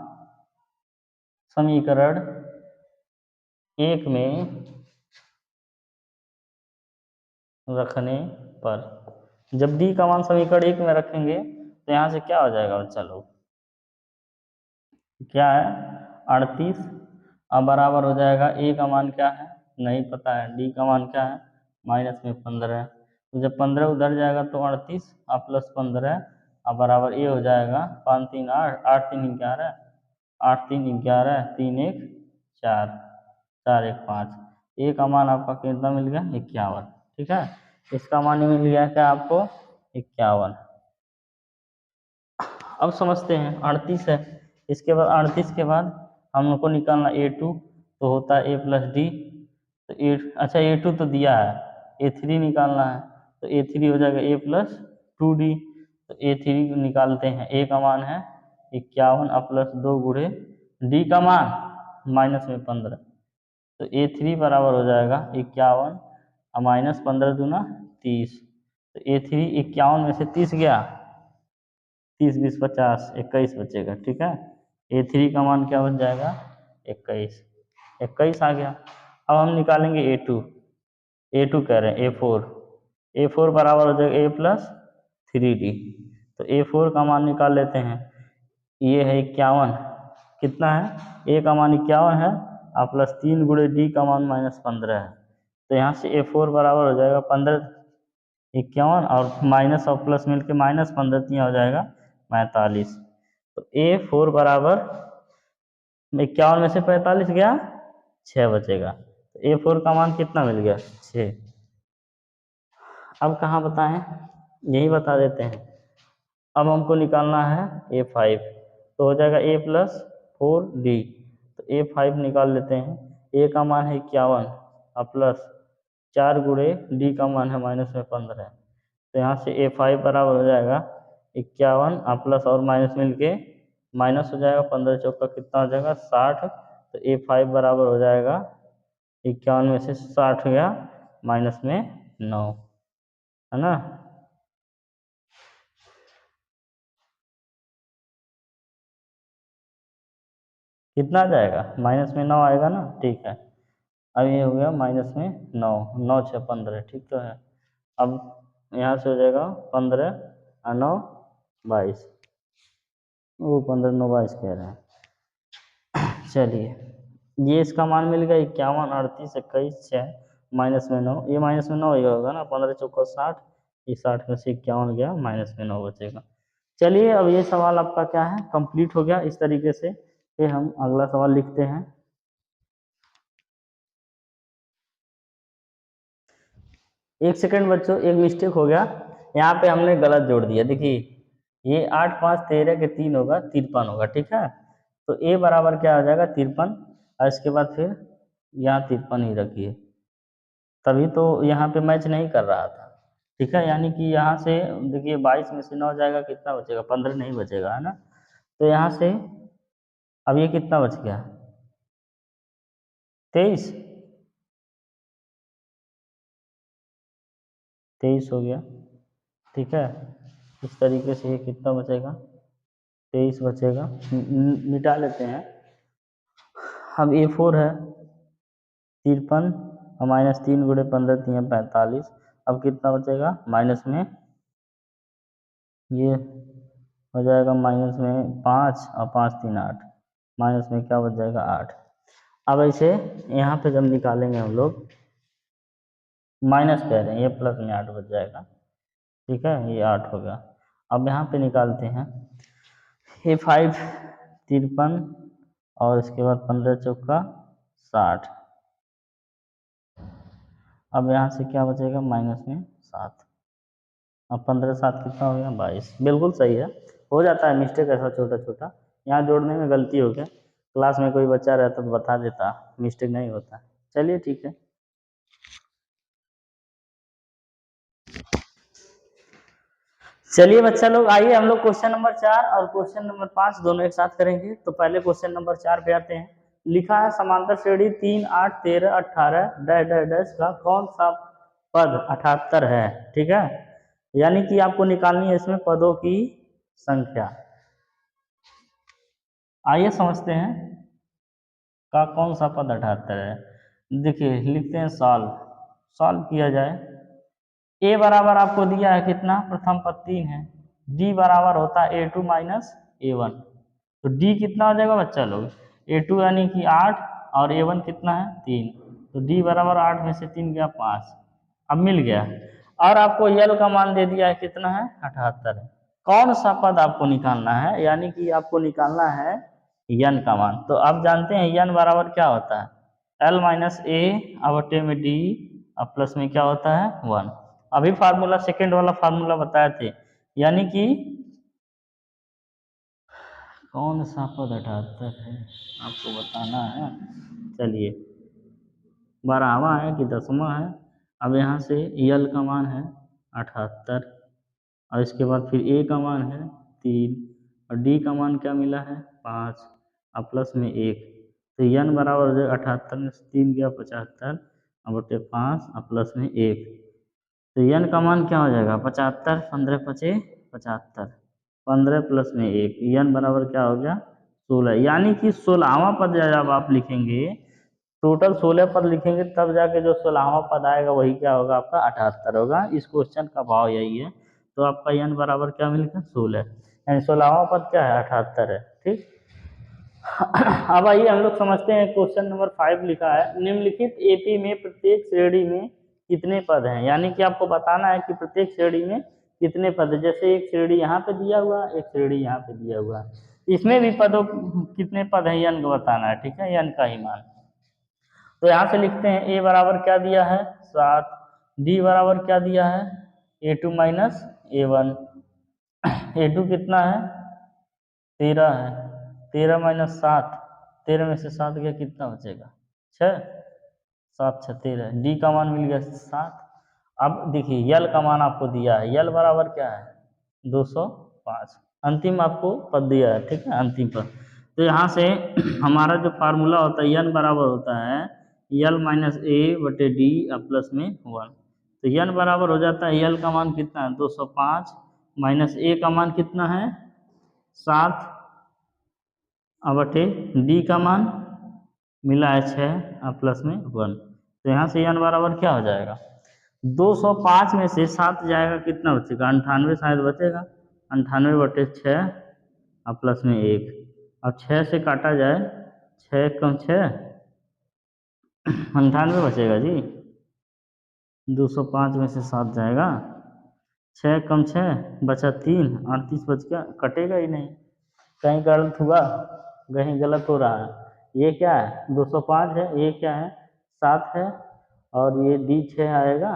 समीकरण 1 में रखने पर जब डी का मान समीकरण 1 में रखेंगे तो यहाँ से क्या हो जाएगा बच्चा लोग क्या है 38 अब बराबर हो जाएगा ए का मान क्या है नहीं पता है डी का मान क्या है माइनस में 15 तो जब 15 उधर जाएगा तो 38 और प्लस 15 अब बराबर ए हो जाएगा 5 3 8 8 3 11 8 3 11 3 1 4 4 1 5 ए का मान आपका कितना मिल गया 51 ठीक है। इसका मान मिल गया क्या आपको 51। अब समझते हैं 38 है इसके बाद 38 के बाद हम लोग को निकालना a2 तो होता है a प्लस डी तो अच्छा a2 तो दिया है a3 निकालना है तो a3 हो जाएगा a प्लस 2d तो a3 निकालते हैं a का मान है 51 और प्लस 2 गुणे d का मान माइनस में 15 तो a3 बराबर हो जाएगा 51 और माइनस 15 दूना 30 तो a3 51 में से 30 गया 30 20 50 21 बचेगा ठीक है। a3 का मान क्या बन जाएगा 21 आ गया। अब हम निकालेंगे a2 कह रहे हैं a4 बराबर हो जाएगा a प्लस 3d तो a4 का मान निकाल लेते हैं ये है 51 कितना है a का मान 51 है और प्लस 3 गुणे d का मान -15 है तो यहाँ से a4 बराबर हो जाएगा 15 51 और माइनस और प्लस मिलके -15 हो जाएगा 45 तो a4 बराबर 51 में से 45 गया 6 बचेगा तो a4 का मान कितना मिल गया 6। अब कहाँ बताएं यही बता देते हैं। अब हमको निकालना है a5 तो हो जाएगा a प्लस 4d तो a5 निकाल लेते हैं a का मान है 51 और प्लस 4 गुणे d का मान है -15 तो यहाँ से a5 बराबर हो जाएगा 51 और प्लस और माइनस मिलके माइनस हो जाएगा 15 चौका कितना हो जाएगा 60 तो a5 बराबर हो जाएगा 51 में से 60 गया माइनस में 9 है ना। कितना आ जाएगा माइनस में 9 आएगा ना ठीक है। अब ये हो गया माइनस में 9 9 6 15 ठीक तो है। अब यहाँ से हो जाएगा 15 और 9 22 वो 15 9 22 कह रहे हैं। चलिए ये इसका मान मिल गया 51 38 21 6 माइनस में 9 ये माइनस में 9 ही होगा ना 15 चौका 60 ये 60 में से 51 गया माइनस में 9 बचेगा। चलिए अब ये सवाल आपका क्या है कंप्लीट हो गया। इस तरीके से फिर हम अगला सवाल लिखते हैं। एक सेकंड बच्चों एक मिस्टेक हो गया यहाँ पे हमने गलत जोड़ दिया देखिए ये 8 5 13 के 3 होगा 53 होगा ठीक है। तो a बराबर क्या हो जाएगा 53 और इसके बाद फिर यहाँ 53 ही रखिए तभी तो यहाँ पे मैच नहीं कर रहा था ठीक है, यानी कि यहाँ से देखिए 22 में से 9 जाएगा, कितना बचेगा, 15 नहीं बचेगा, है ना। तो यहाँ से अब ये कितना बच गया, 23, 23 हो गया। ठीक है, इस तरीके से ये कितना बचेगा, 23 बचेगा। मिटा लेते हैं। अब A4 है 53 और -3 गुणे 15 3 45। अब कितना बचेगा माइनस में, ये हो जाएगा माइनस में 5 और 5 3 8, माइनस में क्या बच जाएगा 8। अब ऐसे यहाँ पे जब निकालेंगे हम लोग, माइनस कह रहे हैं, ये प्लस में 8 बच जाएगा। ठीक है, ये 8 हो गया। अब यहाँ पे निकालते हैं, ये 5 53 और इसके बाद 15 चौका 60। अब यहाँ से क्या बचेगा माइनस में 7। अब 15 7 कितना हो गया 22। बिल्कुल सही है, हो जाता है मिस्टेक ऐसा छोटा छोटा, यहाँ जोड़ने में गलती हो गया। क्लास में कोई बच्चा रहता तो बता देता, मिस्टेक नहीं होता। चलिए ठीक है। चलिए बच्चा लोग, आइए हम लोग क्वेश्चन नंबर 4 और क्वेश्चन नंबर 5 दोनों एक साथ करेंगे। तो पहले क्वेश्चन नंबर 4 पे आते हैं। लिखा है समांतर श्रेणी 3 8 13 18 डैश डैश डैश का कौन सा पद 78 है। ठीक है, यानी कि आपको निकालनी है इसमें पदों की संख्या। आइए समझते हैं का कौन सा पद 78 है। देखिए लिखते हैं सॉल्व किया जाए। ए बराबर आपको दिया है कितना, प्रथम पद 3 है। डी बराबर होता है A2 माइनस A1। तो डी कितना हो जाएगा बच्चा लोग, A2 यानी कि 8 और A1 कितना है 3। तो डी बराबर 8 में से 3 गया 5। अब मिल गया। और आपको यल का मान दे दिया है कितना है 78 है। कौन सा पद आपको निकालना है, यानी कि आपको निकालना है यन का मान। तो आप जानते हैं यन बराबर क्या होता है, L माइनस ए अवटे में डी और प्लस में क्या होता है 1। अभी फार्मूला सेकेंड वाला फार्मूला बताए थे, यानी कि कौन सा पद 78 है आपको बताना है। चलिए 12वां है कि 10वां है। अब यहाँ से यल का मान है 78 और इसके बाद फिर ए का मान है 3 और डी का मान क्या मिला है 5 और प्लस में 1। तो यन बराबर हो जाएगा 78 में से 3 गया 75 और बटे 5 और प्लस में 1। तो यन का मान क्या हो जाएगा 75, 15 पचे 75, 15 प्लस में 1, यन बराबर क्या हो गया 16। यानी कि 16वां पद जब आप लिखेंगे, टोटल 16 पद लिखेंगे तब जाके जो 16वां पद आएगा वही क्या होगा आपका 78 होगा। इस क्वेश्चन का भाव यही है। तो आपका यन बराबर क्या मिलेगा 16, यानी 16वां पद क्या है 78 है। ठीक, अब आइए हम लोग समझते हैं क्वेश्चन नंबर 5 लिखा है, निम्नलिखित एपी में प्रत्येक श्रेणी में कितने पद हैं। यानी कि आपको बताना है कि प्रत्येक श्रेणी में कितने पद है। जैसे एक श्रेणी यहाँ पे दिया हुआ, एक श्रेणी यहाँ पे दिया हुआ है, इसमें भी पदों कितने पद हैं यन को बताना है। ठीक है, यन का ही मान। तो यहाँ से लिखते हैं ए बराबर क्या दिया है 7, डी बराबर क्या दिया है A2 माइनस A1, A2 कितना है 13 है, 13 माइनस 7, 13 में से 7 गया कितना बचेगा 6, 7 6 13, डी का मान मिल गया 7। अब देखिए यल का मान आपको दिया है, यल बराबर क्या है 205, अंतिम आपको पद दिया है। ठीक है, अंतिम पद। तो यहाँ से हमारा जो फार्मूला होता है यन बराबर होता है यल माइनस ए बटे डी प्लस में 1। तो यन बराबर हो जाता है यल का मान कितना है 205 माइनस ए का मान कितना है 7 बटे डी का मान मिला है 6 और प्लस में 1। तो यहाँ से यन बराबर क्या हो जाएगा 205 में से 7 जाएगा कितना बचेगा 98 शायद बचेगा, 98 बटे 6 और प्लस में 1। अब 6 से काटा जाए 6 कम 6 98 बचेगा जी। 205 में से 7 जाएगा, 6 कम 6 बचा 3, 38 बच गया, कटेगा ही नहीं। कहीं गलत हुआ, कहीं गलत हो रहा है। ये क्या है 205 है, ये क्या है 7 है और ये डी 6 आएगा,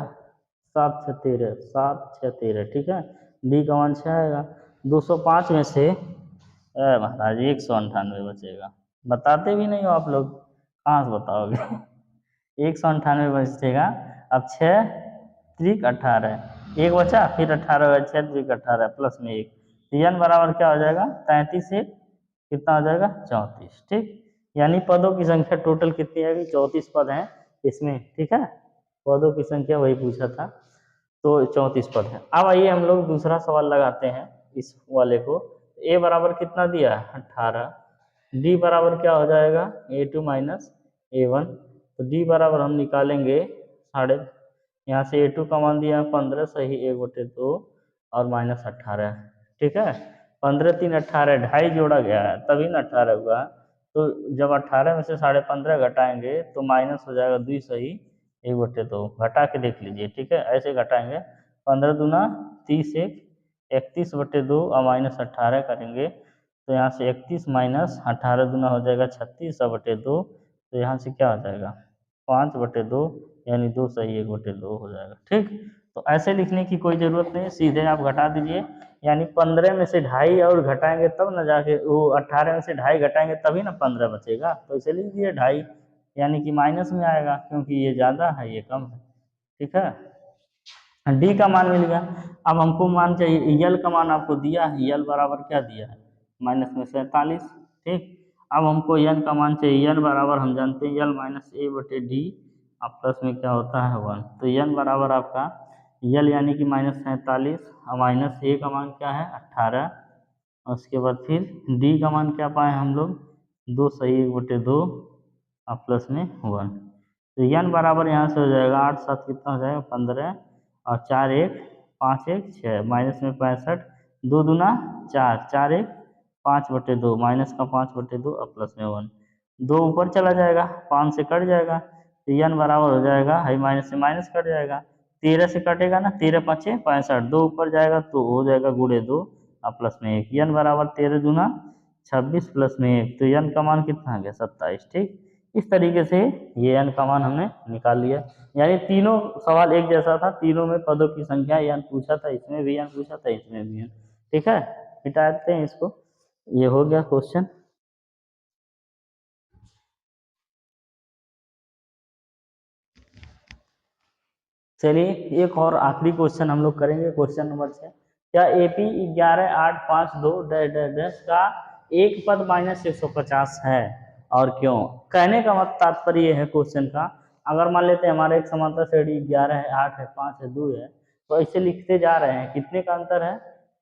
7 6 13, 7 6 13। ठीक है, डी का मान 6 आएगा। 205 में से महाराज 198 बचेगा। बताते भी नहीं हो आप लोग, कहाँ से बताओगे 198 बचेगा। अब 6 3 18, एक बचा, फिर 18 का छेद, फिर 18 प्लस में 1, तो n बराबर क्या हो जाएगा 33 से कितना हो जाएगा 34। ठीक, यानी पदों की संख्या टोटल कितनी आएगी 34 पद हैं इसमें। ठीक है, पदों की संख्या वही पूछा था, तो 34 पद है। अब आइए हम लोग दूसरा सवाल लगाते हैं इस वाले को। a बराबर कितना दिया है 18, d बराबर क्या हो जाएगा a2 माइनस a1, तो d बराबर हम निकालेंगे साढ़े, यहाँ से a2 का मान दिया 15, सही 1/2 और माइनस 18। ठीक है, 15 3 18, ढाई जोड़ा गया है तभी ना 18 हुआ। तो जब 18 में से 15.5 घटाएंगे तो माइनस हो जाएगा 2, सही 1/2, घटा के देख लीजिए। ठीक है, ऐसे घटाएंगे 15 दूना 30, 31/2 और माइनस 18 करेंगे, तो यहाँ से 31 माइनस 18 दूना हो जाएगा 36/2, तो यहाँ से क्या हो जाएगा 5/2, यानी 2, सही 1/2 हो जाएगा। ठीक, तो ऐसे लिखने की कोई ज़रूरत नहीं, सीधे आप घटा दीजिए, यानी 15 में से ढाई और घटाएंगे तब ना जाके, वो 18 में से ढाई घटाएंगे तभी ना 15 बचेगा, तो इसे लिख दिए ढाई, यानी कि माइनस में आएगा क्योंकि ये ज़्यादा है ये कम है। ठीक है, डी का मान मिल गया। अब हमको मान चाहिए, यल का मान आपको दिया है, यल बराबर क्या दिया है माइनस में 47। ठीक, अब हमको यन का मान चाहिए, यन बराबर हम जानते हैं यल माइनस a/d, अब प्लस में क्या होता है 1, तो यन बराबर आपका यल यानी कि माइनस 47 और माइनस a का मान क्या है 18, और उसके बाद फिर डी का मान क्या पाए हम लोग 2, सही 1/2 और प्लस में 1, तो यन बराबर यहाँ से हो जाएगा 8 7 कितना हो जाएगा 15 और 4 1 5 1 6, माइनस में 65, 2 दूना 4, 4 1 5/2, माइनस का 5/2 और प्लस में 1, 2 ऊपर चला जाएगा 5 से कट जाएगा, तो यन बराबर हो जाएगा, हाई माइनस से माइनस कट जाएगा, 13 से कटेगा ना, 13 5 65, 2 ऊपर जाएगा तो हो जाएगा गुणे 2 और प्लस में 1, यन बराबर 13 दूना 26 प्लस में 1, तो यन का मान कितना आ गया 27। ठीक, इस तरीके से ये n का मान हमने निकाल लिया, यानी तीनों सवाल एक जैसा था, तीनों में पदों की संख्या n पूछा था, इसमें भी n पूछा था, इसमें भी n। ठीक है, मिटाते हैं इसको, ये हो गया क्वेश्चन। चलिए एक और आखिरी क्वेश्चन हम लोग करेंगे, क्वेश्चन नंबर 6। क्या AP 11 8 5 2 डैश डैश डैश का एक पद माइनस 150 है और क्यों? कहने का मत तात्पर्य है क्वेश्चन का, अगर मान लेते हैं हमारे एक समांतर श्रेणी 11 है, 8 है, 5 है, 2 है, तो ऐसे लिखते जा रहे हैं, कितने का अंतर है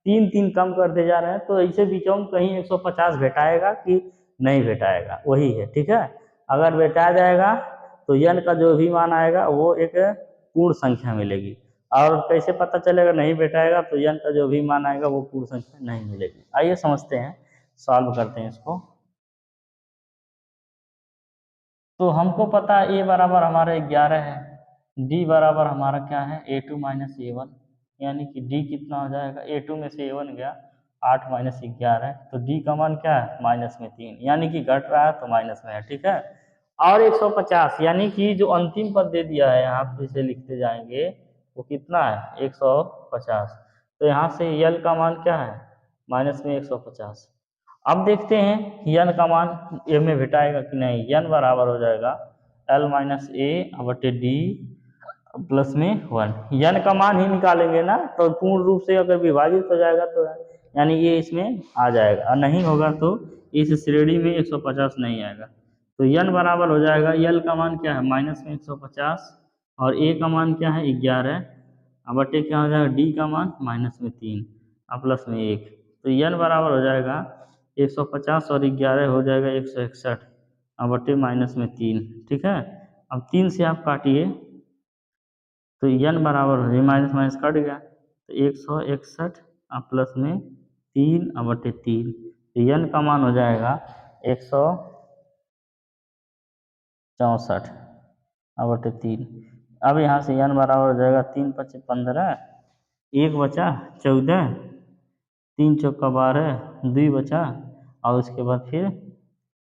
3 3 कम करते जा रहे हैं, तो ऐसे बीचों में कहीं 150 भेटाएगा कि नहीं भेटाएगा, वही है। ठीक है, अगर भेटा जाएगा तो यन का जो भी मान आएगा वो एक पूर्ण संख्या मिलेगी, और कैसे पता चलेगा नहीं बैठाएगा, तो यन का जो भी मान आएगा वो पूर्ण संख्या नहीं मिलेगी। आइए समझते हैं, सॉल्व करते हैं इसको। तो हमको पता है a बराबर हमारा 11 है, d बराबर हमारा क्या है a2 माइनस a1, यानी कि d कितना हो जाएगा, a2 में से a1 गया 8 माइनस 11, तो d का मान क्या है माइनस में 3, यानी कि घट रहा है तो माइनस में है। ठीक है, और 150, यानी कि जो अंतिम पद दे दिया है यहाँ पे इसे लिखते जाएंगे वो कितना है 150, तो यहाँ से यल का मान क्या है माइनस में 150। अब देखते हैं यन का मान ए में घटाएगा कि नहीं, यन बराबर हो जाएगा एल माइनस ए बटे डी प्लस में 1, यन का मान ही निकालेंगे ना, तो पूर्ण रूप से अगर विभाजित हो जाएगा तो यानी ये इसमें आ जाएगा, और नहीं होगा तो इस श्रेणी में 150 नहीं आएगा, तो यन बराबर हो जाएगा, यल का मान क्या है माइनस में 150 और ए का मान क्या है 11, बटे क्या हो जाएगा डी का मान माइनस में 3 और प्लस में 1, तो यन बराबर हो जाएगा 150 और 11 हो जाएगा 161 और बटे माइनस में 3। ठीक है, अब 3 से आप काटिए तो यन बराबर हो जाए, माइनस माइनस कट गया तो 161 और प्लस में 3 और बटे 3, तो यन का मान हो जाएगा 164 और बटे 3। अब यहाँ से यन बराबर हो जाएगा 3 5 15, 1 बचा 14, 3 चौका 12, 2 बचा और उसके बाद फिर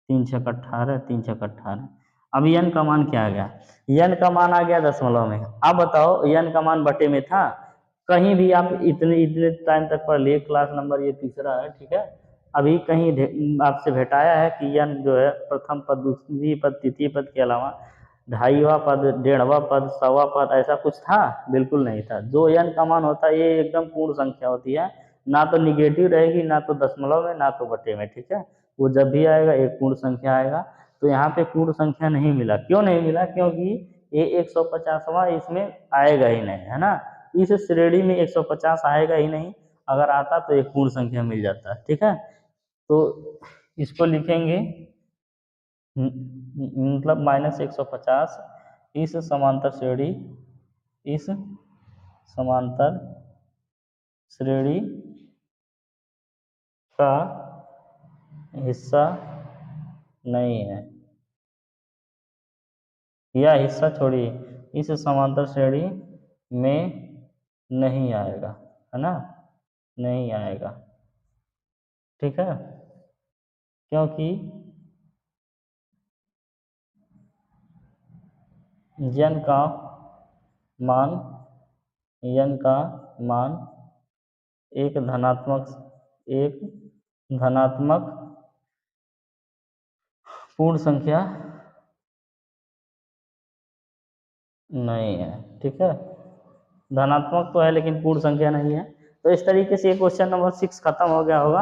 3 छक 18, 3 छक 18। अब यन का मान क्या आ गया, यन का मान आ गया दशमलव में। अब बताओ यन का मान बटे में था, कहीं भी आप इतने इतने टाइम तक पढ़ लिए, क्लास नंबर ये तीसरा है। ठीक है, अभी कहीं आपसे भेटाया है कि यन जो है प्रथम पद, दूसरी पद, तृतीय पद के अलावा ढाईवा पद, डेढ़वा पद, सवा पद, ऐसा कुछ था? बिल्कुल नहीं था। जो n का मान होता है ये एकदम पूर्ण संख्या होती है, ना तो निगेटिव रहेगी, ना तो दशमलव में, ना तो बटे में, ठीक है। वो जब भी आएगा एक पूर्ण संख्या आएगा। तो यहाँ पे पूर्ण संख्या नहीं मिला। क्यों नहीं मिला? क्योंकि ये 150वां इसमें आएगा ही नहीं, है ना। इस श्रेणी में 150 आएगा ही नहीं। अगर आता तो एक पूर्ण संख्या मिल जाता, ठीक है। तो इसको लिखेंगे मतलब -150 इस समांतर श्रेणी, इस समांतर श्रेणी का हिस्सा नहीं है, या हिस्सा छोड़िए, इस समांतर श्रेणी में नहीं आएगा, है ना, नहीं आएगा, ठीक है। क्योंकि n का मान, n का मान एक धनात्मक पूर्ण संख्या नहीं है, ठीक है। धनात्मक तो है लेकिन पूर्ण संख्या नहीं है। तो इस तरीके से क्वेश्चन नंबर 6 खत्म हो गया होगा।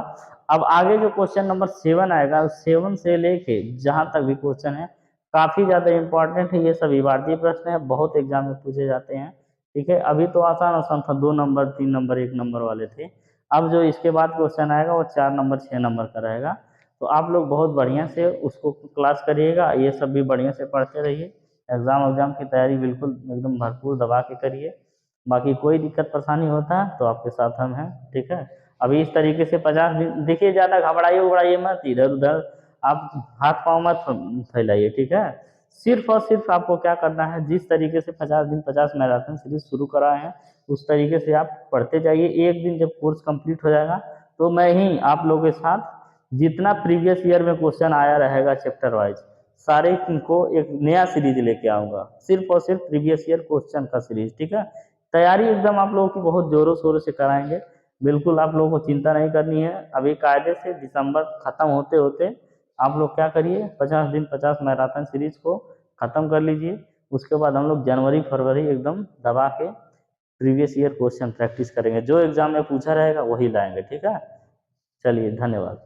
अब आगे जो क्वेश्चन नंबर 7 आएगा, 7 से लेके जहां तक भी क्वेश्चन है काफी ज्यादा इंपॉर्टेंट है। ये सभी भारतीय प्रश्न है, बहुत एग्जाम में पूछे जाते हैं, ठीक है। अभी तो आसान आसान था, 2 नंबर 3 नंबर 1 नंबर वाले थे। अब जो इसके बाद क्वेश्चन आएगा वो 4 नंबर 6 नंबर का रहेगा। तो आप लोग बहुत बढ़िया से उसको क्लास करिएगा, ये सब भी बढ़िया से पढ़ते रहिए। एग्जाम की तैयारी बिल्कुल एकदम भरपूर दबा के करिए। बाकी कोई दिक्कत परेशानी होता है तो आपके साथ हम हैं, ठीक है। अभी इस तरीके से 50 दिन देखिए, ज़्यादा घबराइए उबड़ाइए मत, इधर उधर आप हाथ पाँव मत फैलाइए, ठीक है। सिर्फ और सिर्फ आपको क्या करना है, जिस तरीके से 50 दिन 50 मैराथन सीरीज शुरू कराए हैं उस तरीके से आप पढ़ते जाइए। एक दिन जब कोर्स कंप्लीट हो जाएगा तो मैं ही आप लोगों के साथ जितना प्रीवियस ईयर में क्वेश्चन आया रहेगा चैप्टर वाइज, सारे को एक नया सीरीज लेके आऊँगा, सिर्फ और सिर्फ प्रीवियस ईयर क्वेश्चन का सीरीज, ठीक है। तैयारी एकदम आप लोगों की बहुत जोरों शोरों से कराएंगे, बिल्कुल आप लोगों को चिंता नहीं करनी है। अभी कायदे से दिसंबर खत्म होते होते आप लोग क्या करिए, 50 दिन 50 मैराथन सीरीज को खत्म कर लीजिए। उसके बाद हम लोग जनवरी फरवरी एकदम दबा के प्रीवियस ईयर क्वेश्चन प्रैक्टिस करेंगे, जो एग्जाम में पूछा रहेगा वही लाएंगे, ठीक है। चलिए, धन्यवाद।